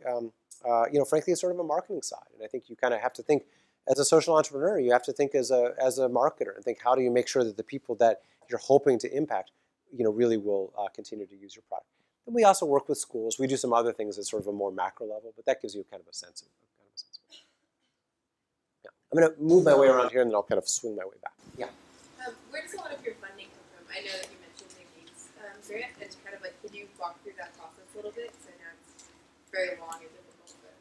frankly, sort of a marketing side. And I think you kind of have to think, as a social entrepreneur, you have to think as a marketer and think, how do you make sure that the people that you're hoping to impact, really will continue to use your product. And we also work with schools. We do some other things at sort of a more macro level, but that gives you kind of a sense of it. Yeah. I'm going to move my way around here, and then I'll kind of swing my way back. Yeah. Where does a lot of your funding come from? I know that you mentioned the Gates grant, and kind of like, could you walk through that process a little bit? Because I know it's very long and difficult. But...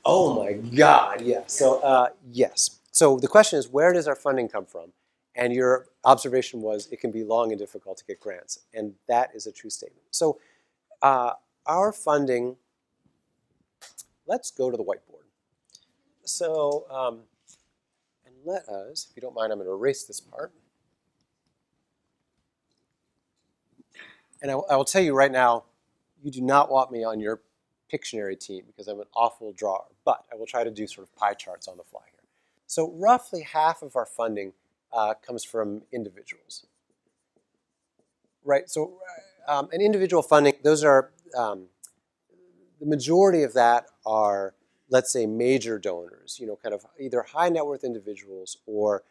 Oh my God, yeah. So yes. So the question is, where does our funding come from? And your observation was, it can be long and difficult to get grants. And that is a true statement. So our funding, let's go to the whiteboard. So, and let us, if you don't mind, I'm going to erase this part. And I will tell you right now, you do not want me on your Pictionary team because I'm an awful drawer. But I will try to do sort of pie charts on the fly here. So roughly half of our funding comes from individuals, right? So an individual funding, those are, the majority of that are, let's say, major donors, kind of either high net worth individuals or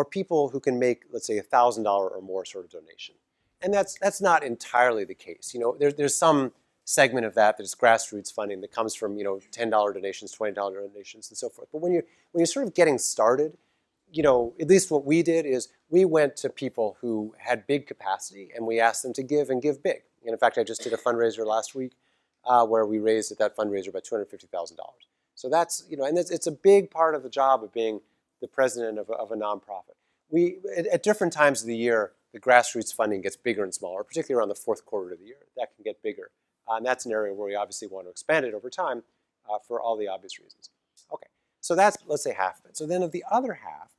people who can make, let's say, $1,000 or more sort of donation. And that's not entirely the case. There's some segment of that is grassroots funding that comes from, $10 donations, $20 donations, and so forth. But when you're sort of getting started, at least what we did is we went to people who had big capacity and we asked them to give and give big. And in fact, I just did a fundraiser last week where we raised at that fundraiser about $250,000. So that's, and it's a big part of the job of being the president of a nonprofit. At different times of the year, the grassroots funding gets bigger and smaller, particularly around the fourth quarter of the year. That can get bigger. And that's an area where we obviously want to expand it over time for all the obvious reasons. Okay, so that's, let's say, half of it. So then of the other half,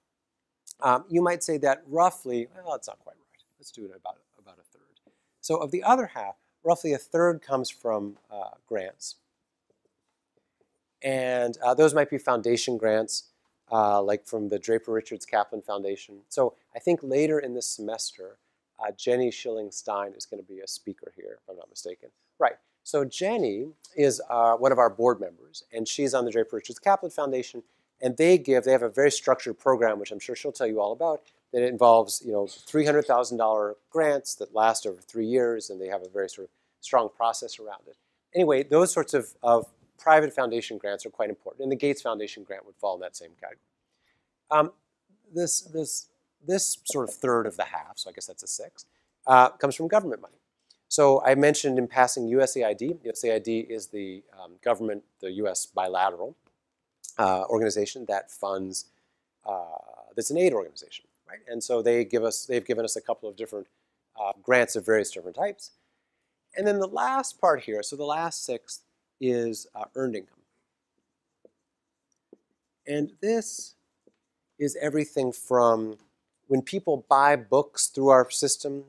you might say that roughly, well, that's not quite right. Let's do it about a third. So of the other half, roughly a third comes from grants. And those might be foundation grants, like from the Draper Richards Kaplan Foundation. So I think later in this semester, Jenny Schilling-Stein is going to be a speaker here, if I'm not mistaken. Right. So Jenny is one of our board members, and she's on the Draper Richards Kaplan Foundation. And they have a very structured program, which I'm sure she'll tell you all about, that involves, $300,000 grants that last over 3 years, and they have a very sort of strong process around it. Anyway, those sorts of private foundation grants are quite important, and the Gates Foundation grant would fall in that same category. This sort of third of the half, so I guess that's a sixth, comes from government money. So I mentioned in passing USAID. USAID is the government, the U.S. bilateral organization that funds, that's an aid organization, right? And so they've given us a couple of different grants of various different types. And then the last part here, so the last sixth, is earned income. And this is everything from when people buy books through our system,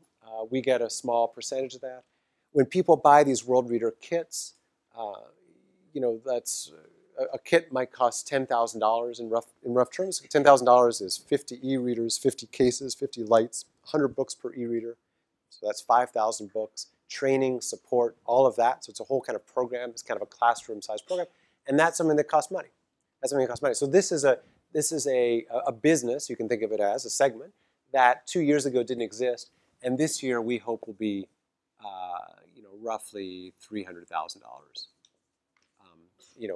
we get a small percentage of that. When people buy these Worldreader kits, that's a kit might cost $10,000 in rough terms. $10,000 is 50 e-readers, 50 cases, 50 lights, 100 books per e-reader. So that's 5,000 books. training, support, all of that. So it's a whole kind of program. It's kind of a classroom-sized program, and that's something that costs money. That's something that costs money. So this is a business. You can think of it as a segment that 2 years ago didn't exist, and this year we hope will be, roughly $300,000,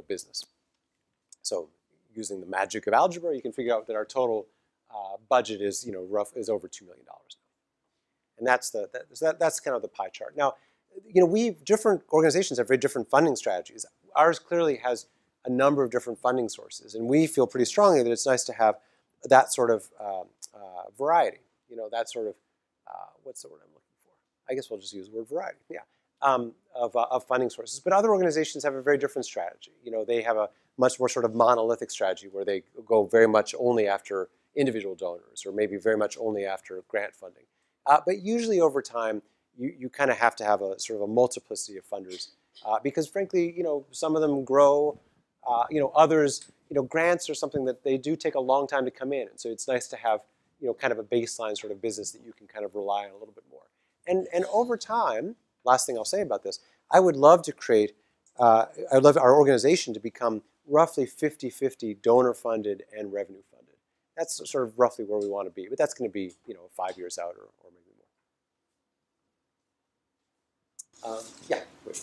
business. So using the magic of algebra, you can figure out that our total budget is, is over $2 million now. And that's kind of the pie chart. Now, different organizations have very different funding strategies. Ours clearly has a number of different funding sources, and we feel pretty strongly that it's nice to have that sort of variety. That sort of what's the word I'm looking for? I guess we'll just use the word variety. Yeah, of funding sources. But other organizations have a very different strategy. They have a much more sort of monolithic strategy where they go very much only after individual donors, or maybe very much only after grant funding. But usually over time, you kind of have to have a sort of a multiplicity of funders because frankly, some of them grow. Others, grants are something that they do take a long time to come in. And so it's nice to have, kind of a baseline sort of business that you can kind of rely on a little bit more. And over time, last thing I'll say about this, I would love to create, I'd love our organization to become roughly 50-50 donor funded and revenue funded. That's sort of roughly where we want to be, but that's going to be, 5 years out or maybe more. Yeah. Wait.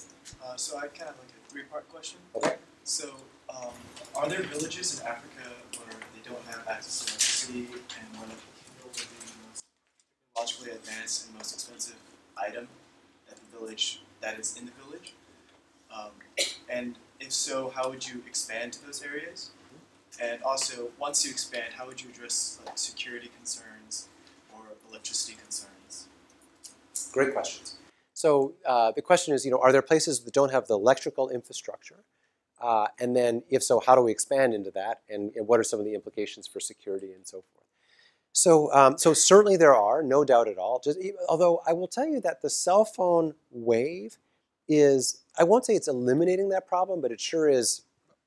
So I kind of like a three-part question. Okay. So, are there villages in Africa where they don't have access to electricity, and where kindle would be the most technologically advanced and most expensive item that is in the village? And if so, how would you expand to those areas? And also, once you expand, how would you address security concerns or electricity concerns? Great questions. So the question is, are there places that don't have the electrical infrastructure? And then, if so, how do we expand into that? And what are some of the implications for security and so forth? So certainly there are, no doubt at all. Although I will tell you that the cell phone wave is, I won't say it's eliminating that problem, but it sure is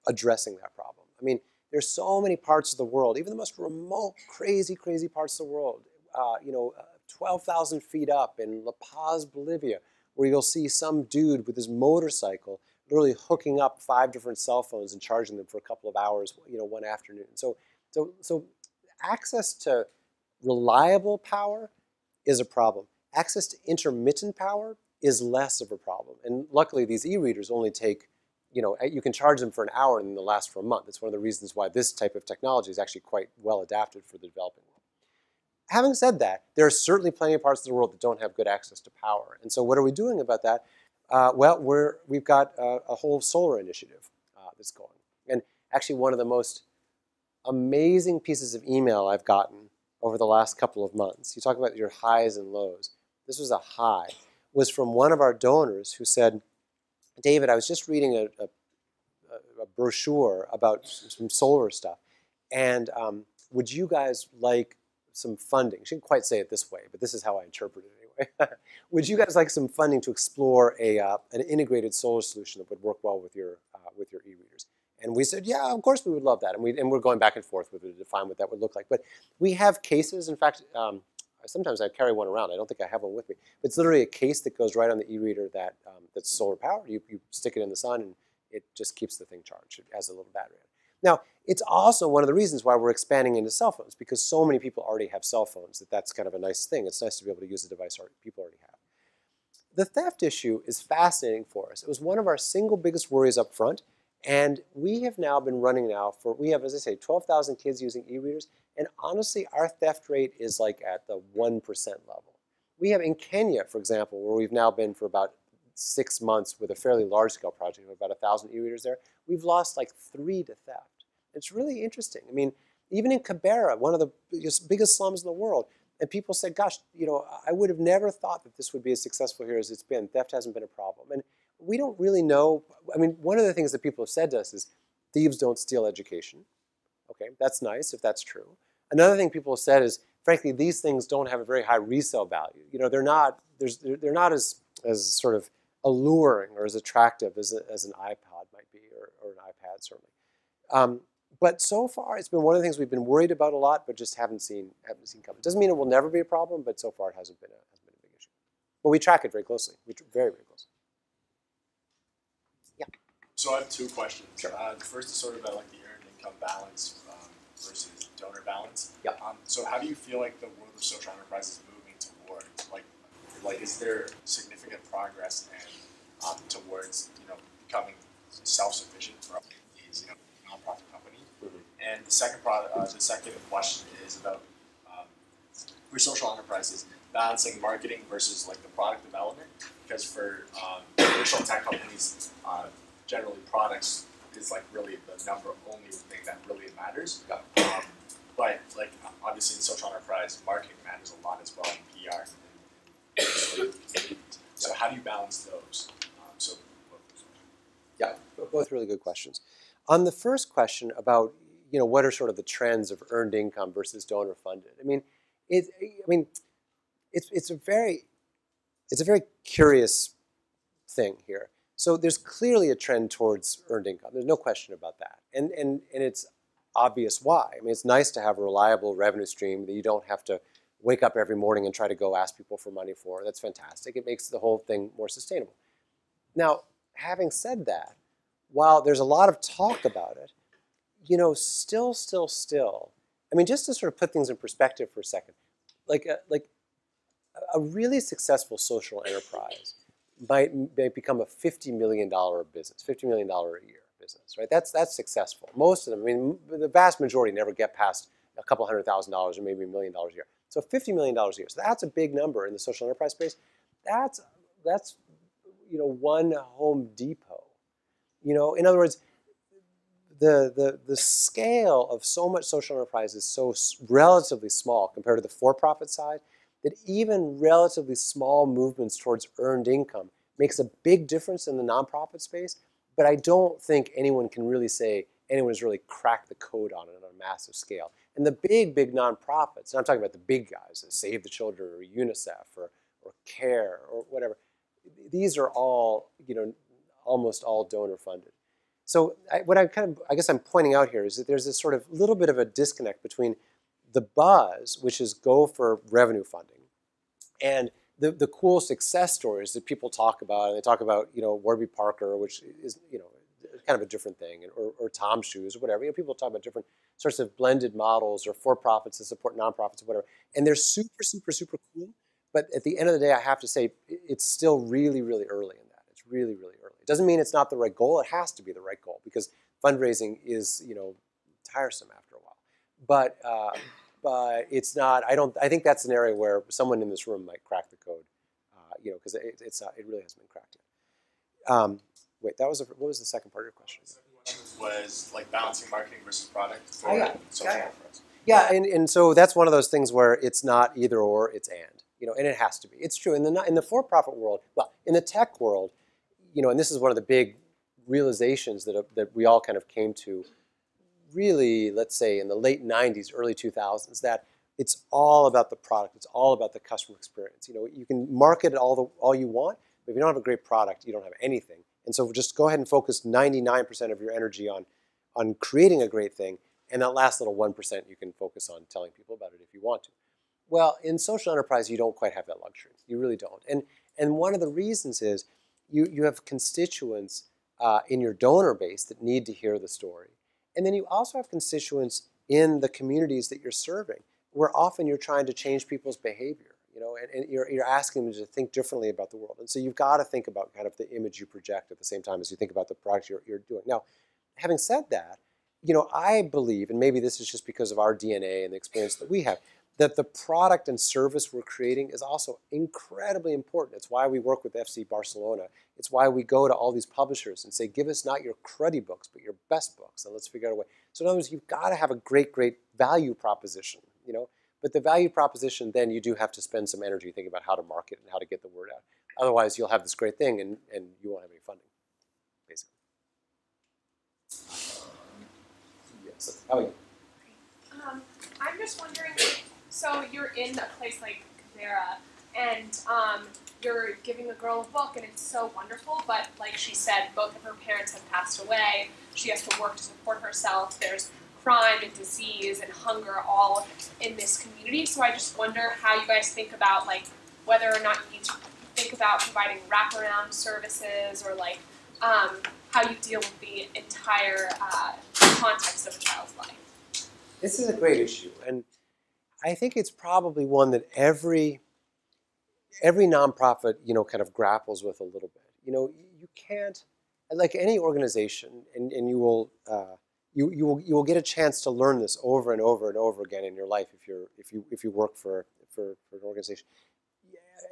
addressing that problem. I mean, there's so many parts of the world, even the most remote, crazy parts of the world, 12,000 feet up in La Paz, Bolivia, where you'll see some dude with his motorcycle literally hooking up 5 different cell phones and charging them for a couple of hours, one afternoon. So access to reliable power is a problem. Access to intermittent power is less of a problem. And luckily, these e-readers only take, you can charge them for an hour and they'll last for a month. It's one of the reasons why this type of technology is actually quite well adapted for the developing world. Having said that, there are certainly plenty of parts of the world that don't have good access to power. And so what are we doing about that? We've got a whole solar initiative that's going. And actually one of the most amazing pieces of email I've gotten over the last couple of months, you talk about your highs and lows. This was a high, was from one of our donors who said, David, I was just reading a brochure about some solar stuff, and would you guys like some funding? She didn't quite say it this way, but this is how I interpret it anyway. Would you guys like some funding to explore an integrated solar solution that would work well with your e-readers? And we said, yeah, of course we would love that. And we're going back and forth with it to define what that would look like. But we have cases. In fact, sometimes I carry one around. I don't think I have one with me. But it's literally a case that goes right on the e-reader that's solar powered. You stick it in the sun, and it just keeps the thing charged. It has a little battery in it. Now, it's also one of the reasons why we're expanding into cell phones, because so many people already have cell phones that's kind of a nice thing. It's nice to be able to use a device people already have. The theft issue is fascinating for us. It was one of our single biggest worries up front. And we have now been running we have, as I say, 12,000 kids using e-readers. And honestly, our theft rate is like at the 1% level. We have in Kenya, for example, where we've now been for about 6 months with a fairly large-scale project of about 1,000 e-readers there. We've lost like 3 to theft. It's really interesting. I mean, even in Kibera, one of the biggest slums in the world, and people said, gosh, I would have never thought that this would be as successful here as it's been. Theft hasn't been a problem. And we don't really know. I mean, one of the things that people have said to us is thieves don't steal education. Okay, that's nice if that's true. Another thing people have said is, frankly, these things don't have a very high resale value. They're not as sort of alluring or as attractive as an iPod might be, or an iPad certainly. But so far, it's been one of the things we've been worried about a lot, but just haven't seen come. It doesn't mean it will never be a problem, but so far it hasn't been a big issue. But we track it very closely. Very, very closely. Yeah. So I have two questions. Sure. The first is sort of about like the earned income balance versus donor balance. Yeah. So how do you feel like the world of social enterprise is moving towards? Like is there significant progress and towards becoming self-sufficient for these nonprofit companies? Mm-hmm. And the second question is about for social enterprises balancing marketing versus like the product development, because for traditional tech companies, generally products is like really the only thing that really matters. Yeah. But like obviously in social enterprise, marketing matters a lot as well, and PR. So how do you balance those? Yeah, both really good questions. On the first question about what are sort of the trends of earned income versus donor funded? It's a very curious thing here. So there's clearly a trend towards earned income. There's no question about that, and it's obvious why. I mean, it's nice to have a reliable revenue stream that you don't have to wake up every morning and try to go ask people for money for. That's fantastic. It makes the whole thing more sustainable. Now, having said that, while there's a lot of talk about it, still, I mean, just to sort of put things in perspective for a second, like a really successful social enterprise might become a $50 million business, $50 million a year business, right? That's successful. Most of them, I mean, the vast majority never get past a couple $100,000 or maybe $1 million a year. So $50 million a year. So that's a big number in the social enterprise space. That's one Home Depot. In other words, the scale of so much social enterprise is so relatively small compared to the for-profit side that even relatively small movements towards earned income makes a big difference in the nonprofit space. But I don't think anyone can really say anyone's really cracked the code on it on a massive scale. And the big nonprofits, and I'm talking about the big guys, Save the Children or UNICEF or CARE or whatever, these are all, almost all donor funded. So I guess I'm pointing out here is that there's this sort of little bit of a disconnect between the buzz, which is go for revenue funding, and the cool success stories that people talk about. And they talk about, Warby Parker, which is, kind of a different thing, or Tom Shoes or whatever. People talk about different sorts of blended models or for-profits that support nonprofits or whatever. And they're super, super, super cool. But at the end of the day, I have to say it's still really, really early in that. It's really, really early. It doesn't mean it's not the right goal. It has to be the right goal because fundraising is, tiresome after a while. But it's not. I think that's an area where someone in this room might crack the code, because it really hasn't been cracked yet. Wait, what was the second part of your question? The second question was like balancing marketing versus product for social enterprise. Yeah, and so that's one of those things where it's not either or, it's and, and it has to be. It's true in the for-profit world. Well, in the tech world, and this is one of the big realizations that we all kind of came to, really, let's say in the late '90s, early 2000s, that it's all about the product. It's all about the customer experience. You can market it all you want, but if you don't have a great product, you don't have anything. And so just go ahead and focus 99% of your energy on creating a great thing, and that last little 1% you can focus on telling people about it if you want to. Well, in social enterprise, you don't quite have that luxury. You really don't. And one of the reasons is you have constituents in your donor base that need to hear the story. And then you also have constituents in the communities that you're serving, where often you're trying to change people's behavior. And you're asking them to think differently about the world. And so you've got to think about kind of the image you project at the same time as you think about the product you're doing. Now, having said that, I believe, and maybe this is just because of our DNA and the experience that we have, that the product and service we're creating is also incredibly important. It's why we work with FC Barcelona. It's why we go to all these publishers and say, give us not your cruddy books, but your best books, and let's figure out a way. So in other words, you've got to have a great value proposition, But the value proposition, then you do have to spend some energy thinking about how to market and how to get the word out. Otherwise, you'll have this great thing and you won't have any funding, basically. Yes. How are you? I'm just wondering, so you're in a place like Vera, and you're giving a girl a book, and it's so wonderful, but like she said, both of her parents have passed away. She has to work to support herself. There's crime and disease and hunger all in this community. So I just wonder how you guys think about whether or not you need to think about providing wraparound services or like how you deal with the entire context of a child's life? This is a great issue, and I think it's probably one that every nonprofit, kind of grapples with a little bit. You can't, like any organization, and you will get a chance to learn this over and over and over again in your life if you work for an organization.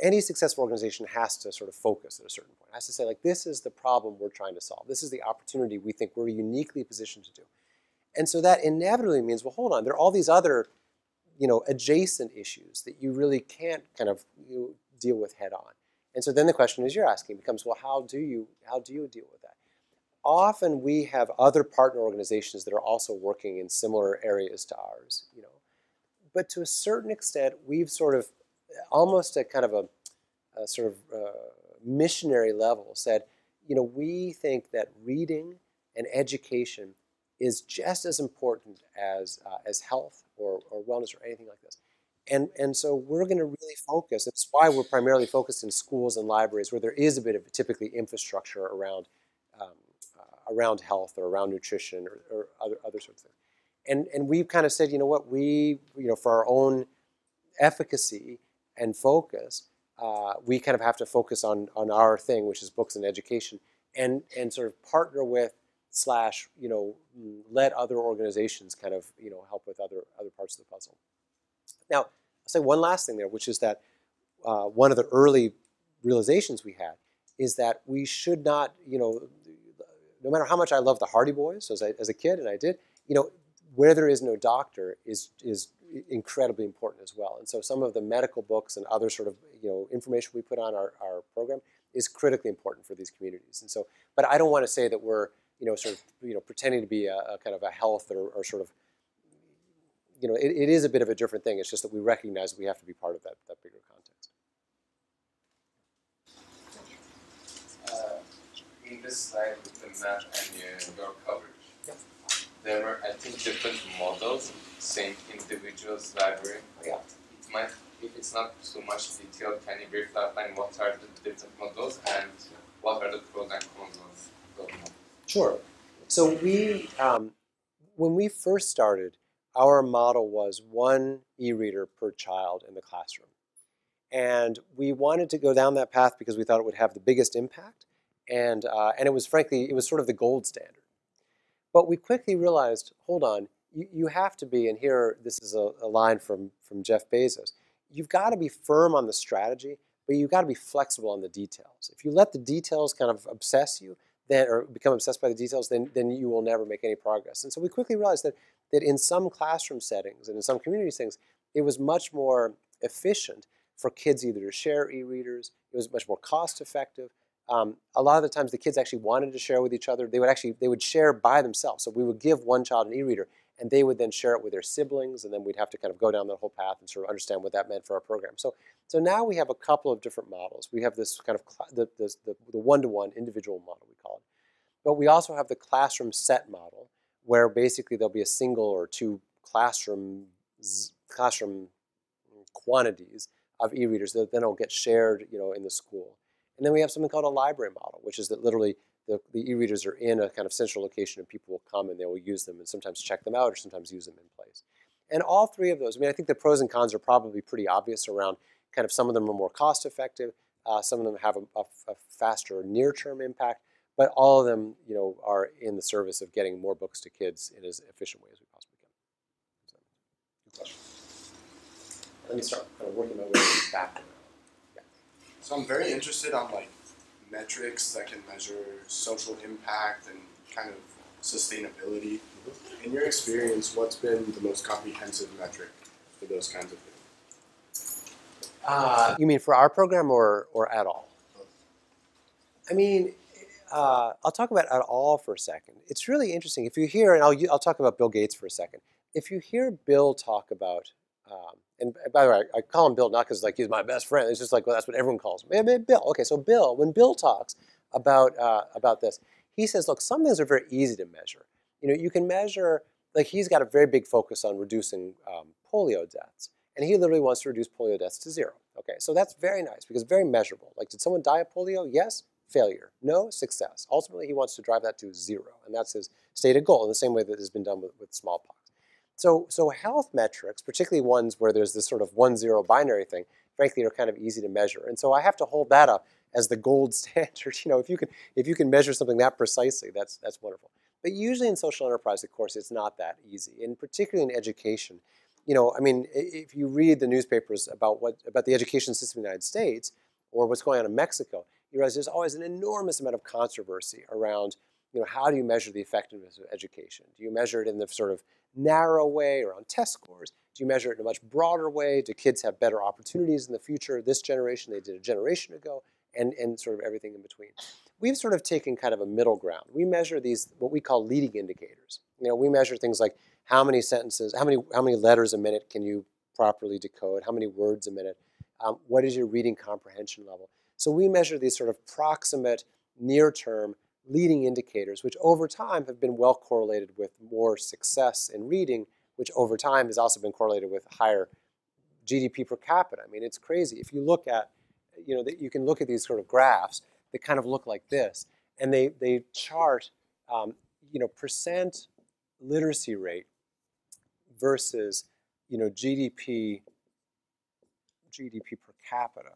Any successful organization has to sort of focus at a certain point. It has to say, like, this is the problem we're trying to solve. This is the opportunity we think we're uniquely positioned to do. And so that inevitably means, well, hold on, there are all these other, adjacent issues that you really can't kind of deal with head on. And so then the question is you're asking becomes, well, how do you deal with that? Often we have other partner organizations that are also working in similar areas to ours, But to a certain extent, we've sort of almost at kind of a sort of missionary level said, we think that reading and education is just as important as health or wellness or anything like this. And so we're going to really focus. That's why we're primarily focused in schools and libraries where there is a bit of typically infrastructure around health or around nutrition or other sorts of things. And we've kind of said, what, for our own efficacy and focus, we kind of have to focus on our thing, which is books and education, and sort of partner with / let other organizations kind of help with other parts of the puzzle. Now, I'll say one last thing there, which is that one of the early realizations we had is that we should not, no matter how much I love the Hardy Boys as a kid, and I did, where there is no doctor is incredibly important as well. And so some of the medical books and other sort of information we put on our program is critically important for these communities. And so, but I don't want to say that we're sort of pretending to be a kind of a health or sort of it is a bit of a different thing. It's just that we recognize that we have to be part of that bigger context. In this slide with the map and your coverage, Yep. There were, I think, different models, same individual's library. Yeah. It might, if it's not too much detail, can you briefly outline what are the different models and what are the pros and cons of those models? Sure. So when we first started, our model was one e-reader per child in the classroom. And we wanted to go down that path because we thought it would have the biggest impact. And it was, frankly, it was sort of the gold standard. But we quickly realized, hold on, you have to be, and here this is a line from Jeff Bezos, you've got to be firm on the strategy, but you've got to be flexible on the details. If you let the details kind of obsess you, or become obsessed by the details, then you will never make any progress. And so we quickly realized that in some classroom settings and in some community settings, it was much more efficient for kids either to share e-readers. It was much more cost effective. A lot of the times the kids actually wanted to share with each other. They would share by themselves. So we would give one child an e-reader, and they would then share it with their siblings, and then we'd have to kind of go down that whole path and sort of understand what that meant for our program. So now we have a couple of different models. We have this kind of the one-to-one individual model, we call it. But we also have the classroom set model, where basically there'll be a single or two classroom quantities of e-readers that then will get shared, in the school. And then we have something called a library model, which is that literally the e-readers are in a kind of central location and people will come and they will use them and sometimes check them out or sometimes use them in place. And all three of those, I think the pros and cons are probably pretty obvious around kind of some of them are more cost effective, some of them have a faster near-term impact, but all of them, are in the service of getting more books to kids in as efficient way as we possibly can. So, good question. Let me start kind of working my way back. Yeah. So I'm very interested on metrics that can measure social impact and kind of sustainability. In your experience, what's been the most comprehensive metric for those kinds of things? You mean for our program or at all? I'll talk about at all for a second. It's really interesting. If you hear, and I'll talk about Bill Gates for a second. If you hear Bill talk about, and by the way, I call him Bill not because he's my best friend. It's just well, that's what everyone calls him. Bill. Okay, so Bill, when Bill talks about this, he says, look, some things are very easy to measure. You can measure, he's got a very big focus on reducing polio deaths, and he literally wants to reduce polio deaths to 0. Okay, so that's very nice because very measurable. Like, did someone die of polio? Yes. Failure. No. Success. Ultimately, he wants to drive that to 0, and that's his stated goal in the same way that has been done with smallpox. So health metrics, particularly ones where there's this sort of 1-0 binary thing, frankly, are kind of easy to measure. And so I have to hold that up as the gold standard. If you can measure something that precisely, that's wonderful. But usually in social enterprise, of course, it's not that easy, and particularly in education. I mean, if you read the newspapers about the education system in the United States or what's going on in Mexico, you realize there's always an enormous amount of controversy around, how do you measure the effectiveness of education? Do you measure it in the sort of narrow way or on test scores? Do you measure it in a much broader way? Do kids have better opportunities in the future, this generation they did a generation ago, and sort of everything in between? We've sort of taken kind of a middle ground. We measure these, what we call leading indicators. We measure things like how many sentences, how many letters a minute can you properly decode, how many words a minute, what is your reading comprehension level. So we measure these sort of proximate, near-term leading indicators, which over time have been well correlated with more success in reading, which over time has also been correlated with higher GDP per capita. I mean, it's crazy. If you look at, you can look at these sort of graphs that kind of look like this, and they chart, percent literacy rate versus, GDP per capita.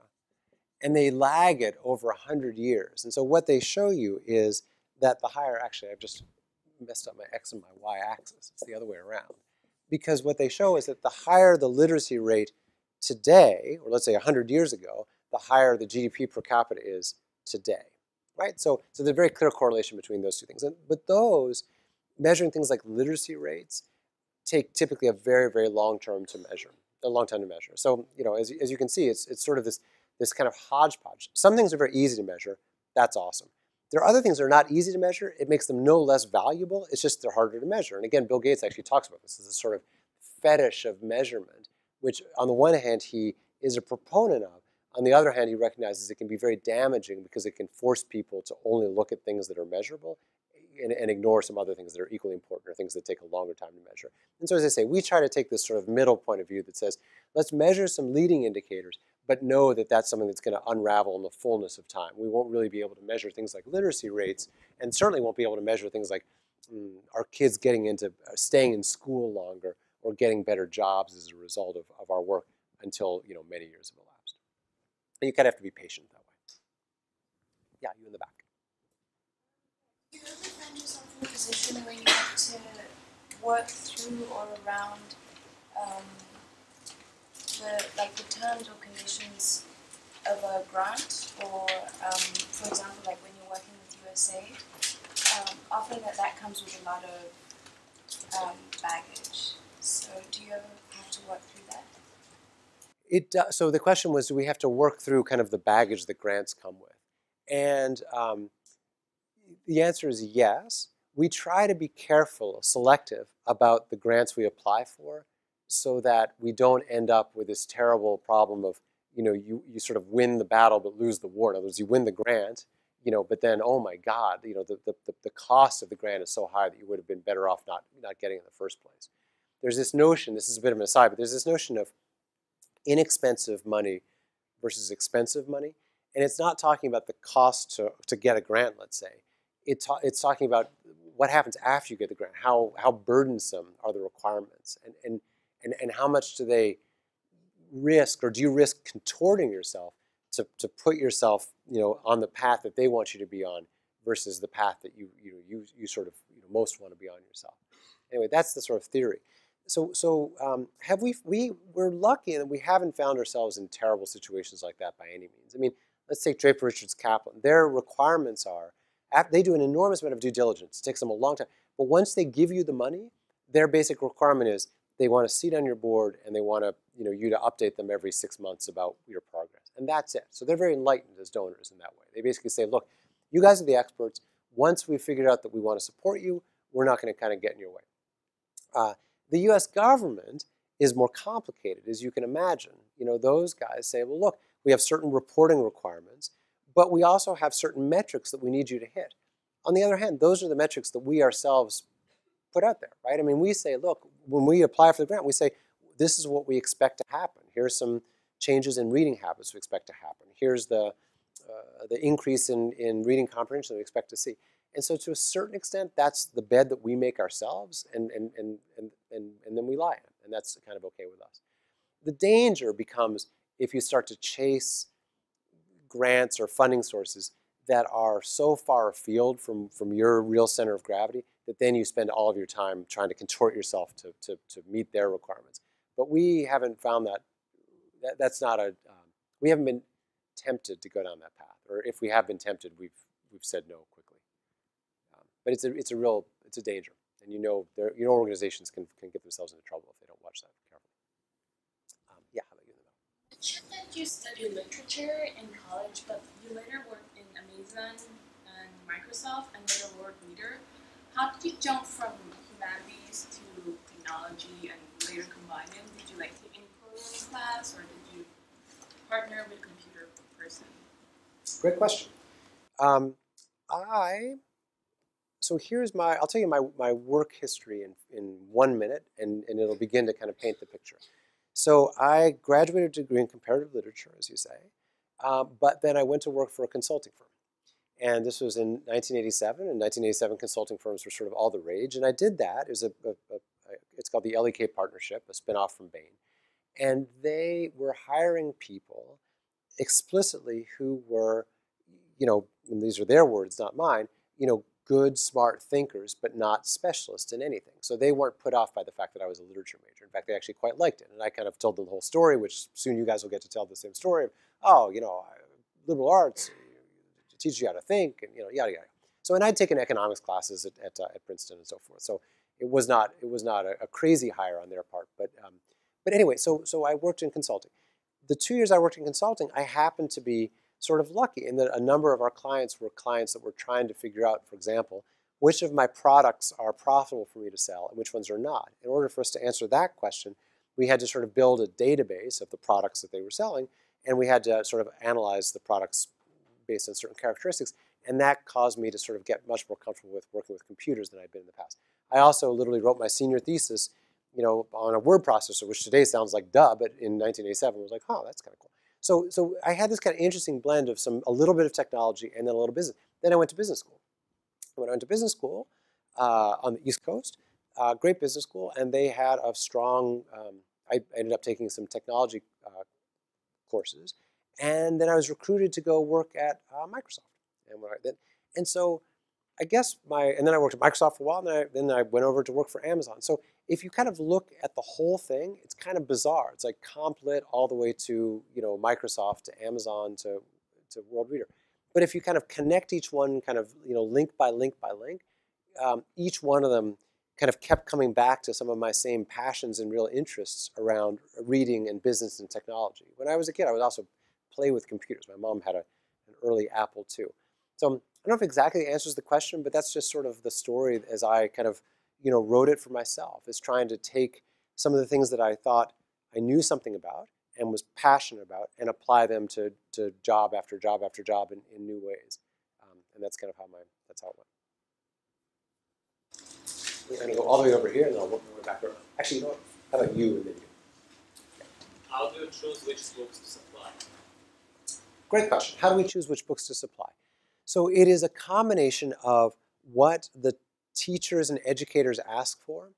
And they lag it over 100 years. And so what they show you is that the higher, actually, I've just messed up my X and my Y axis. It's the other way around. Because what they show is that the higher the literacy rate today, or let's say 100 years ago, the higher the GDP per capita is today, right? So there's a very clear correlation between those two things. But those, measuring things like literacy rates, take typically a very, very long time to measure. So, as you can see, it's sort of this kind of hodgepodge. Some things are very easy to measure. That's awesome. There are other things that are not easy to measure. It makes them no less valuable. It's just they're harder to measure. And again, Bill Gates actually talks about this as a sort of fetish of measurement, which on the one hand he is a proponent of. On the other hand, he recognizes it can be very damaging because it can force people to only look at things that are measurable and ignore some other things that are equally important or things that take a longer time to measure. And so as I say, we try to take this sort of middle point of view that says, let's measure some leading indicators, but know that that's something that's going to unravel in the fullness of time. We won't really be able to measure things like literacy rates, and certainly won't be able to measure things like are kids getting into staying in school longer or getting better jobs as a result of our work until many years have elapsed. And you kind of have to be patient that way. Yeah, you in the back. Do you ever find yourself in a position where you have to work through or around the terms or conditions of a grant, or for example, like when you're working with USAID, often that comes with a lot of baggage. So do you ever have to work through that? So the question was, do we have to work through kind of the baggage that grants come with? And the answer is yes. We try to be careful, selective about the grants we apply for, so that we don't end up with this terrible problem of, you sort of win the battle but lose the war. In other words, you win the grant, but then, oh my God, the cost of the grant is so high that you would have been better off not getting it in the first place. There's this notion, this is a bit of an aside, but there's this notion of inexpensive money versus expensive money. And it's not talking about the cost to get a grant, let's say. It's talking about what happens after you get the grant, how burdensome are the requirements, and how much do they risk, or do you risk contorting yourself to put yourself on the path that they want you to be on versus the path that you sort of most want to be on yourself. Anyway, that's the sort of theory. So we're lucky that we haven't found ourselves in terrible situations like that by any means. I mean, let's take Draper Richards Kaplan. Their requirements are, they do an enormous amount of due diligence. It takes them a long time. But once they give you the money, their basic requirement is they want a seat on your board, and they want you to update them every 6 months about your progress. And that's it. So they're very enlightened as donors in that way. They basically say, look, you guys are the experts. Once we've figured out that we want to support you, we're not going to kind of get in your way. The US government is more complicated, as you can imagine. Those guys say, well, look, we have certain reporting requirements, but we also have certain metrics that we need you to hit. On the other hand, those are the metrics that we ourselves put out there, right? I mean, we say, look, when we apply for the grant, we say, this is what we expect to happen. Here's some changes in reading habits we expect to happen. Here's the increase in reading comprehension we expect to see. And so to a certain extent, that's the bed that we make ourselves, and then we lie in it, and that's kind of okay with us. The danger becomes if you start to chase grants or funding sources that are so far afield from your real center of gravity that then you spend all of your time trying to contort yourself to meet their requirements. But we haven't found that's not a, we haven't been tempted to go down that path. Or if we have been tempted, we've said no quickly. But it's a danger. And organizations can get themselves into trouble if they don't watch that carefully. Yeah, how about you? You mentioned that you studied literature in college, but you later worked in Amazon and Microsoft and later Worldreader. How did you jump from humanities to technology and later combine them? Did you take any programming class, or did you partner with a computer person? Great question. So here's I'll tell you my work history in 1 minute, and it'll begin to kind of paint the picture. So I graduated a degree in comparative literature, as you say, but then I went to work for a consulting firm. And this was in 1987. In 1987, consulting firms were sort of all the rage. And I did that. It was it's called the LEK Partnership, a spinoff from Bain. And they were hiring people explicitly who were, and these are their words, not mine, good, smart thinkers, but not specialists in anything. So they weren't put off by the fact that I was a literature major. In fact, they actually quite liked it. And I kind of told them the whole story, which soon you guys will get to tell the same story of, liberal arts teaches you how to think, and yada yada. So, and I'd taken economics classes at Princeton and so forth. So it was not a crazy hire on their part. But anyway, so I worked in consulting. The 2 years I worked in consulting, I happened to be sort of lucky in that a number of our clients were clients that were trying to figure out, for example, which of my products are profitable for me to sell and which ones are not. In order for us to answer that question, we had to sort of build a database of the products that they were selling, and we had to sort of analyze the products based on certain characteristics, and that caused me to sort of get much more comfortable with working with computers than I'd been in the past. I also literally wrote my senior thesis, on a word processor, which today sounds like duh, but in 1987 was like, oh, that's kind of cool. So I had this kind of interesting blend of a little bit of technology and then a little business. Then I went to business school. When I went to business school on the East Coast, great business school, and they had a strong, I ended up taking some technology courses, and then I was recruited to go work at Microsoft. And so I guess and then I worked at Microsoft for a while, and then I went over to work for Amazon. So if you kind of look at the whole thing, it's kind of bizarre. It's like CompLit all the way to Microsoft, to Amazon, to Worldreader. But if you kind of connect each one kind of link by link by link, each one of them kind of kept coming back to some of my same passions and real interests around reading and business and technology. When I was a kid, I would also play with computers. My mom had an early Apple II. So I don't know if it exactly answers the question, but that's just sort of the story as I kind of wrote it for myself, is trying to take some of the things that I thought I knew something about and was passionate about and apply them to job after job after job in new ways. And that's kind of that's how it went. We're going to go all the way over here, and then I'll work my way back around. Actually, you know what? How about you and then you? How do you choose which books to supply? Great question. How do we choose which books to supply? So it is a combination of what the teachers and educators ask for,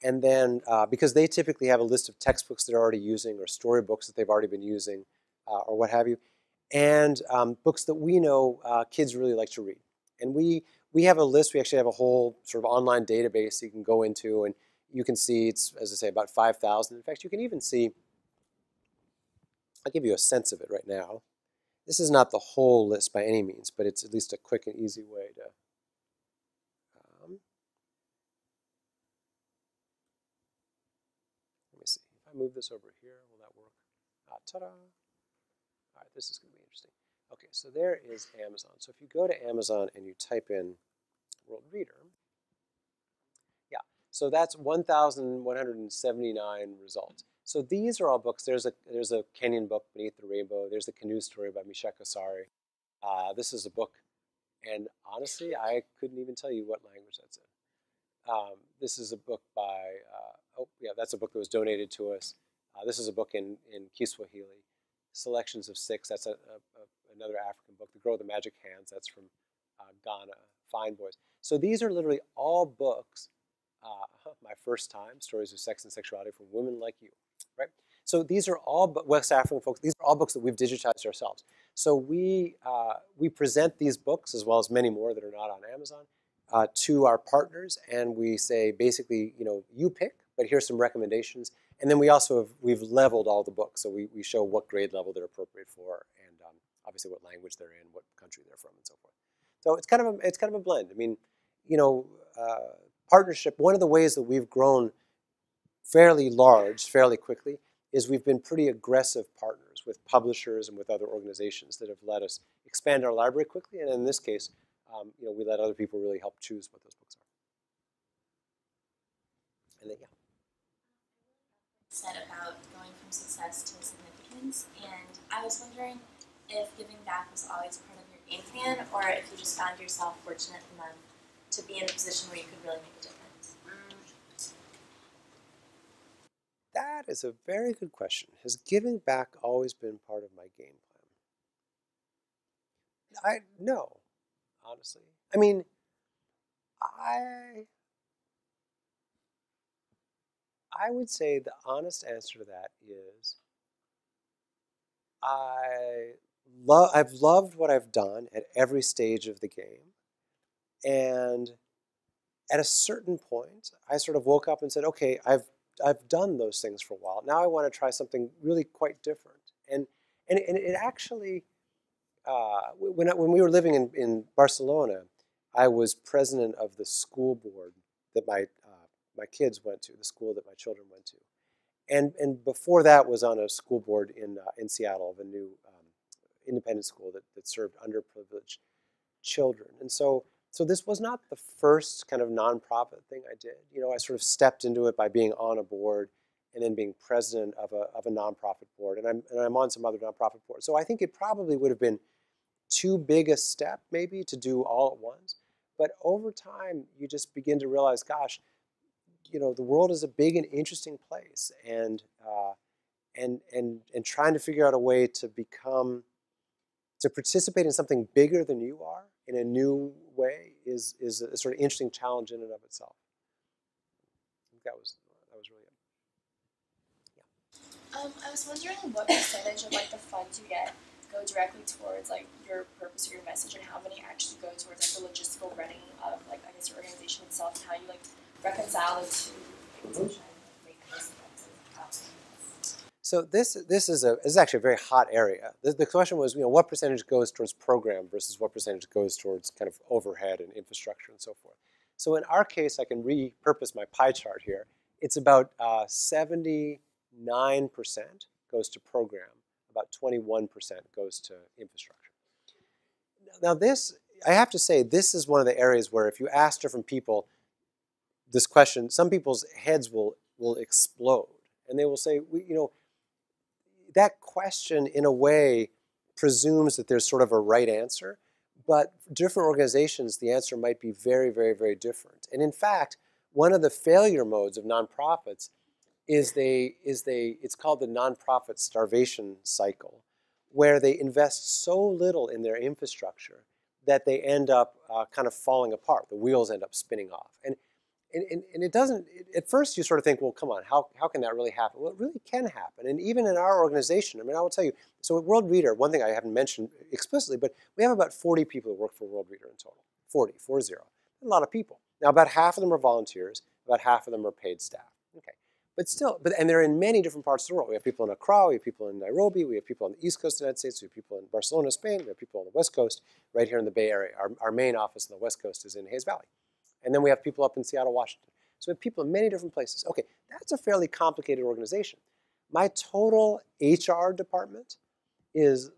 and then because they typically have a list of textbooks they're already using or storybooks that they've already been using or what have you, and books that we know kids really like to read. And we have a list. We actually have a whole sort of online database you can go into, and you can see it's, as I say, about 5,000. In fact, you can even see, I'll give you a sense of it right now. This is not the whole list by any means, but it's at least a quick and easy way to let me see. If I move this over here, will that work? Ta-da! All right, this is going to be interesting. Okay, so there is Amazon. So if you go to Amazon and you type in Worldreader, yeah, so that's 1,179 results. So these are all books. There's a Kenyan book, Beneath the Rainbow. There's the Canoe Story by Mishek Asari. This is a book, and honestly, I couldn't even tell you what language that's in. This is a book by, that's a book that was donated to us. This is a book in Kiswahili. Selections of Six, that's another African book. The Girl with the Magic Hands, that's from Ghana, Fine Boys. So these are literally all books, My First Time, Stories of Sex and Sexuality from Women Like You, right? So these are all West African folks, these are all books that we've digitized ourselves. So we present these books, as well as many more that are not on Amazon, to our partners, and we say, basically, you pick, but here's some recommendations. And then we've leveled all the books, so we show what grade level they're appropriate for, and obviously what language they're in, what country they're from, and so forth. So it's kind of a blend. I mean, partnership. One of the ways that we've grown fairly large, fairly quickly, is we've been pretty aggressive partners with publishers and with other organizations that have let us expand our library quickly. And in this case, we let other people really help choose what those books are. And then, yeah. Said about going from success to significance, and I was wondering if giving back was always part of your game plan, or if you just found yourself fortunate enough to be in a position where you could really make a difference. That is a very good question. Has giving back always been part of my game plan? No, honestly. I mean, I would say the honest answer to that is I've loved what I've done at every stage of the game. And at a certain point, I sort of woke up and said, okay, I've done those things for a while. Now I want to try something really quite different. And it actually, when we were living in Barcelona, I was president of the school board that my kids went to, the school that my children went to. And before that was on a school board in Seattle of a new independent school that served underprivileged children. And so this was not the first kind of nonprofit thing I did. I sort of stepped into it by being on a board and then being president of a nonprofit board. And I'm on some other nonprofit boards. So I think it probably would have been too big a step maybe to do all at once. But over time, you just begin to realize, gosh, the world is a big and interesting place, and trying to figure out a way to participate in something bigger than you are in a new way is a sort of interesting challenge in and of itself. I think that was really it. Yeah. I was wondering what percentage of the funds you get go directly towards your purpose or your message, and how many actually go towards the logistical running of your organization itself, and how you reconcile the two. So this is actually a very hot area. The question was, what percentage goes towards program versus what percentage goes towards kind of overhead and infrastructure and so forth. So in our case, I can repurpose my pie chart here. It's about 79% goes to program, about 21% goes to infrastructure. Now this, I have to say, this is one of the areas where if you ask different people this question, some people's heads will explode, and they will say, that question in a way presumes that there's sort of a right answer, but different organizations, the answer might be very, very, very different. And in fact, one of the failure modes of nonprofits is it's called the nonprofit starvation cycle, where they invest so little in their infrastructure that they end up kind of falling apart. The wheels end up spinning off. And it doesn't, at first you sort of think, well, come on, how can that really happen? Well, it really can happen. And even in our organization, I will tell you, so at Worldreader, one thing I haven't mentioned explicitly, but we have about 40 people who work for Worldreader in total. 40. A lot of people. Now, about half of them are volunteers, about half of them are paid staff. Okay. But still, and they're in many different parts of the world. We have people in Accra, we have people in Nairobi, we have people on the East Coast of the United States, we have people in Barcelona, Spain, we have people on the West Coast, right here in the Bay Area. Our main office on the West Coast is in Hayes Valley. And then we have people up in Seattle, Washington. So we have people in many different places. Okay, that's a fairly complicated organization. My total HR department is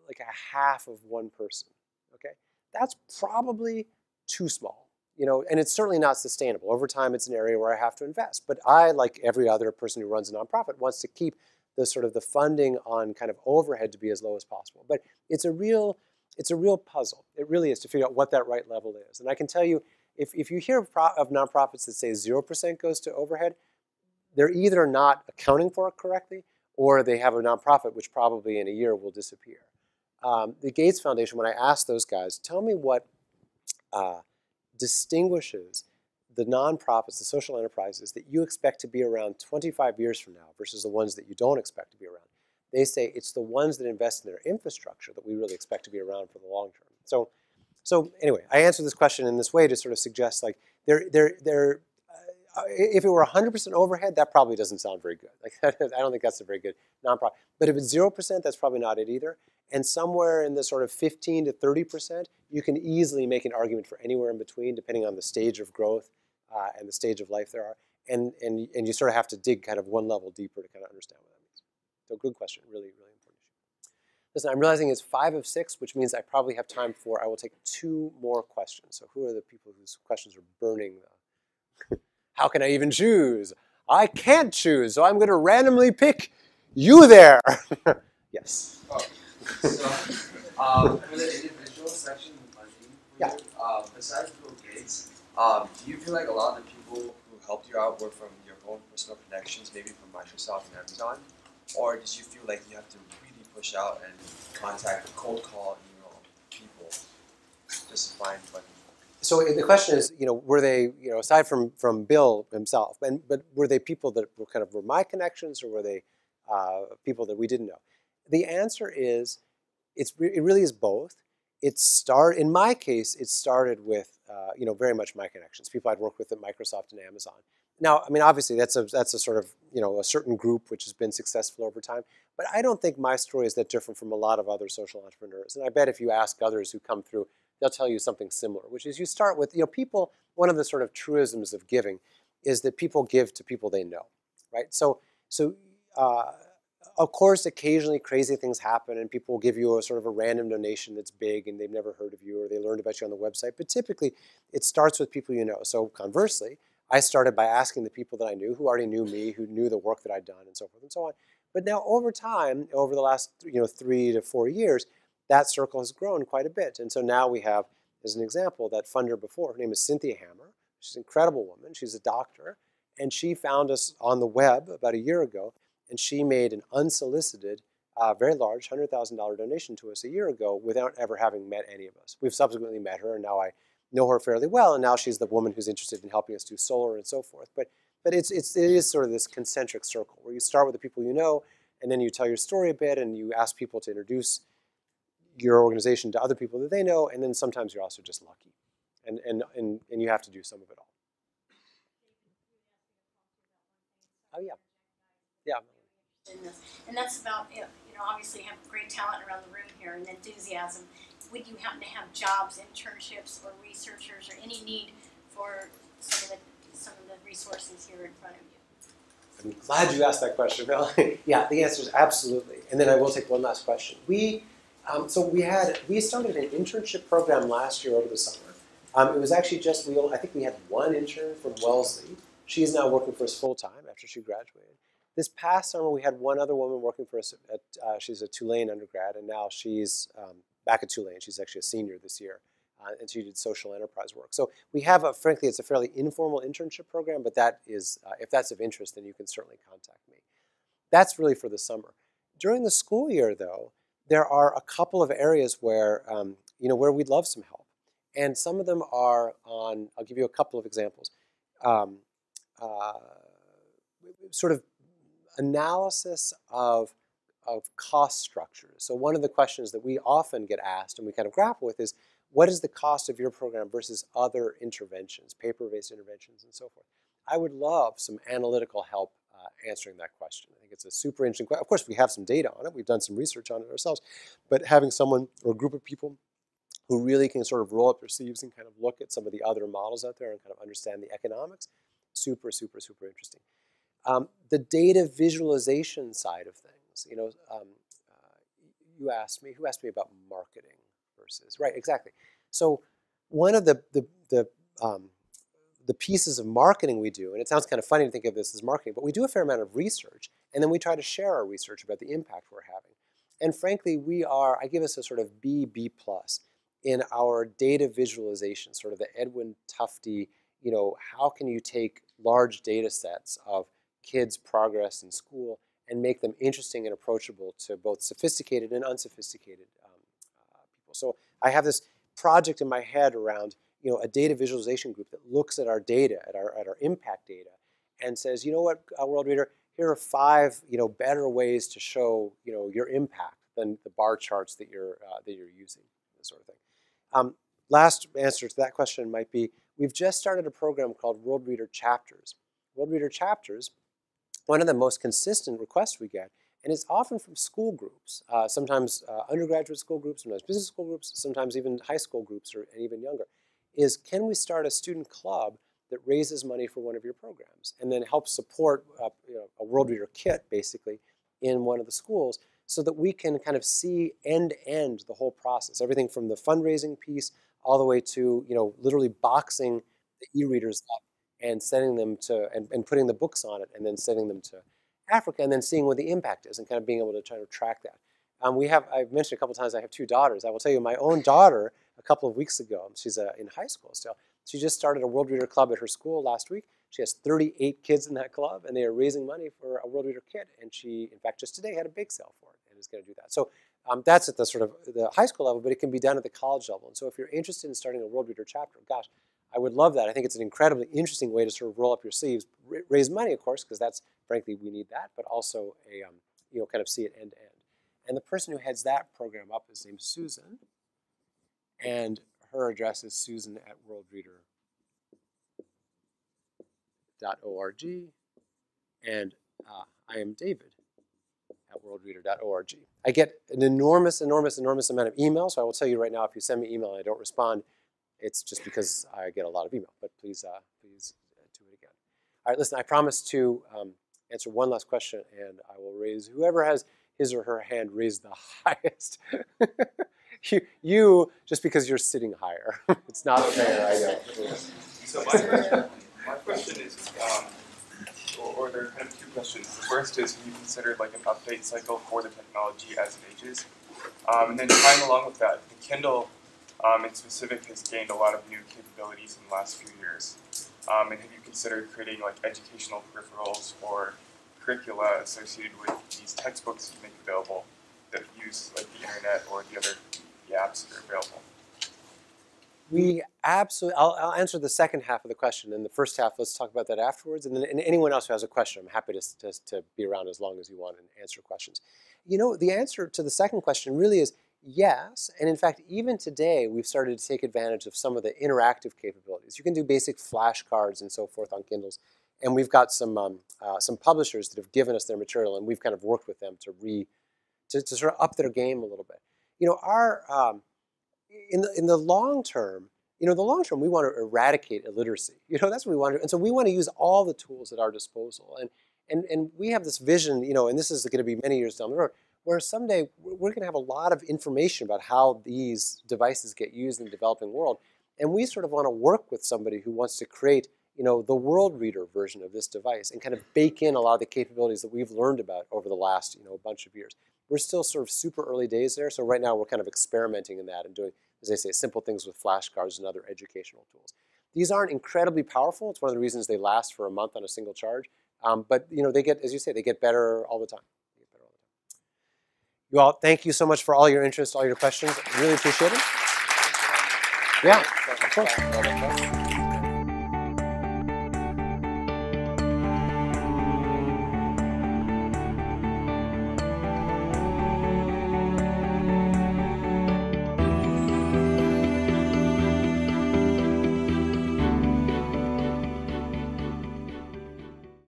like a half of one person, okay? That's probably too small, and it's certainly not sustainable. Over time, it's an area where I have to invest. But I, like every other person who runs a nonprofit, wants to keep the sort of the funding on kind of overhead to be as low as possible. But it's a real puzzle. It really is, to figure out what that right level is. And I can tell you, if you hear of nonprofits that say 0% goes to overhead, they're either not accounting for it correctly, or they have a nonprofit, which probably in a year will disappear. The Gates Foundation, when I asked those guys, tell me what distinguishes the nonprofits, the social enterprises that you expect to be around 25 years from now versus the ones that you don't expect to be around. They say it's the ones that invest in their infrastructure that we really expect to be around for the long term. So anyway, I answer this question in this way to sort of suggest like if it were 100% overhead, that probably doesn't sound very good. Like I don't think that's a very good nonprofit. But if it's 0%, that's probably not it either. And somewhere in the sort of 15 to 30%, you can easily make an argument for anywhere in between, depending on the stage of growth and the stage of life there are. And you sort of have to dig kind of one level deeper to kind of understand what that means. So good question, really, really important issue. Listen, I'm realizing it's 5 of 6, which means I probably have time for, I will take 2 more questions. So who are the people whose questions are burning the, how can I even choose? I can't choose, so I'm going to randomly pick you there. Yes. Oh. So, for the individual section of my team, yeah. Besides Bill Gates, do you feel like a lot of the people who helped you out were from your own personal connections, maybe from Microsoft and Amazon? Or did you feel like you have to really push out and contact, cold call, email people just to find what? So the question is, were they, aside from Bill himself, but were they people that were my connections, or were they people that we didn't know? The answer is, it really is both. In my case, it started with, very much my connections, people I'd worked with at Microsoft and Amazon. Now, I mean, obviously, that's a sort of, a certain group which has been successful over time. But I don't think my story is that different from a lot of other social entrepreneurs. And I bet if you ask others who come through, they'll tell you something similar, which is you start with, people, one of the sort of truisms of giving is that people give to people they know, right? So of course, occasionally crazy things happen and people will give you a sort of a random donation that's big and they've never heard of you or they learned about you on the website. But typically, it starts with people you know. So conversely, I started by asking the people that I knew, who already knew me, who knew the work that I'd done, and so forth and so on. But now over time, over the last 3 to 4 years, that circle has grown quite a bit. And so now we have, as an example, that funder before. Her name is Cynthia Hammer. She's an incredible woman. She's a doctor. And she found us on the web about a year ago. And she made an unsolicited, very large $100,000 donation to us a year ago without ever having met any of us. We've subsequently met her, and now I know her fairly well. And now she's the woman who's interested in helping us do solar and so forth. But it is sort of this concentric circle where you start with the people you know, and then you tell your story a bit, and you ask people to introduce your organization to other people that they know, and then sometimes you're also just lucky, and you have to do some of it all. Oh yeah, yeah. And that's about, obviously you have great talent around the room here and enthusiasm. Would you happen to have jobs, internships, or researchers, or any need for some of the resources here in front of you? I'm glad you asked that question, Mel. Yeah, the answer is absolutely. And then I will take one last question. We started an internship program last year over the summer. It was actually I think we had one intern from Wellesley. She is now working for us full time after she graduated. This past summer, we had one other woman working for us she's a Tulane undergrad, and now she's back at Tulane. She's actually a senior this year, and she did social enterprise work. So we have, frankly, it's a fairly informal internship program, but that is, if that's of interest, then you can certainly contact me. That's really for the summer. During the school year, though, there are a couple of areas where, where we'd love some help. And some of them are on, I'll give you a couple of examples, sort of analysis of cost structures. So one of the questions that we often get asked and we kind of grapple with is, what is the cost of your program versus other interventions, paper-based interventions and so forth? I would love some analytical help answering that question. I think it's a super interesting question. Of course, we have some data on it. We've done some research on it ourselves. But having someone or a group of people who really can sort of roll up their sleeves and kind of look at some of the other models out there and kind of understand the economics, super, super, super interesting. The data visualization side of things, you asked me, who asked me about marketing versus, right, exactly. So one of the pieces of marketing we do, and it sounds kind of funny to think of this as marketing, but we do a fair amount of research, and then we try to share our research about the impact we're having. And frankly, I give us a sort of B+ in our data visualization, sort of the Edwin Tufte, how can you take large data sets of kids' progress in school and make them interesting and approachable to both sophisticated and unsophisticated people. So I have this project in my head around a data visualization group that looks at our data, at our impact data, and says, you know what, Worldreader, here are 5 better ways to show your impact than the bar charts that you're using, this sort of thing. Last answer to that question might be, we've just started a program called Worldreader Chapters. Worldreader Chapters, one of the most consistent requests we get, and it's often from school groups, sometimes undergraduate school groups, sometimes business school groups, sometimes even high school groups and even younger, is can we start a student club that raises money for one of your programs and then helps support a Worldreader kit, basically, in one of the schools so that we can kind of see end-to-end the whole process, everything from the fundraising piece all the way to literally boxing the e-readers up and sending them to, and putting the books on it and then sending them to Africa and then seeing what the impact is and kind of being able to try to track that. I've mentioned a couple times I have 2 daughters. I will tell you my own daughter a couple of weeks ago, she's in high school still, she just started a Worldreader club at her school last week. She has 38 kids in that club and they are raising money for a Worldreader kit, and she, in fact, just today had a bake sale for it and is going to do that. So that's at the sort of the high school level, but it can be done at the college level. And so if you're interested in starting a Worldreader chapter, gosh, I would love that. I think it's an incredibly interesting way to sort of roll up your sleeves, raise money, of course, because that's, frankly, we need that, but also kind of see it end to end. And the person who heads that program up is named Susan, and her address is susan@worldreader.org, and I am David at worldreader.org. I get an enormous amount of email, so I will tell you right now, if you send me email and I don't respond, it's just because I get a lot of email, but please do it again. All right, listen, I promise to answer one last question, and I will raise whoever has his or her hand raised the highest. you, just because you're sitting higher. It's not fair, I know. So my question is, or there are kind of 2 questions. The first is, have you considered like an update cycle for the technology as it ages? And then tying along with that, the Kindle in specific has gained a lot of new capabilities in the last few years. And have you considered creating like educational peripherals or curricula associated with these textbooks you make available that use like the internet or the apps that are available? We absolutely, I'll answer the second half of the question, and the first half, let's talk about that afterwards. And then anyone else who has a question, I'm happy to be around as long as you want and answer questions. The answer to the second question really is yes. And in fact, even today, we've started to take advantage of some of the interactive capabilities. You can do basic flashcards and so forth on Kindles. And we've got some publishers that have given us their material, and we've kind of worked with them to sort of up their game a little bit. In the long term, we want to eradicate illiteracy. That's what we want to do. And so we want to use all the tools at our disposal. And we have this vision, and this is going to be many years down the road, where someday we're going to have a lot of information about how these devices get used in the developing world. And we sort of want to work with somebody who wants to create the Worldreader version of this device and kind of bake in a lot of the capabilities that we've learned about over the last bunch of years. We're still sort of super early days there, so right now we're kind of experimenting in that and doing, as I say, simple things with flashcards and other educational tools. These aren't incredibly powerful. It's one of the reasons they last for a month on a single charge. But they get, as you say, they get better all the time. You all, thank you so much for all your interest, all your questions. I really appreciate it. Yeah, of course.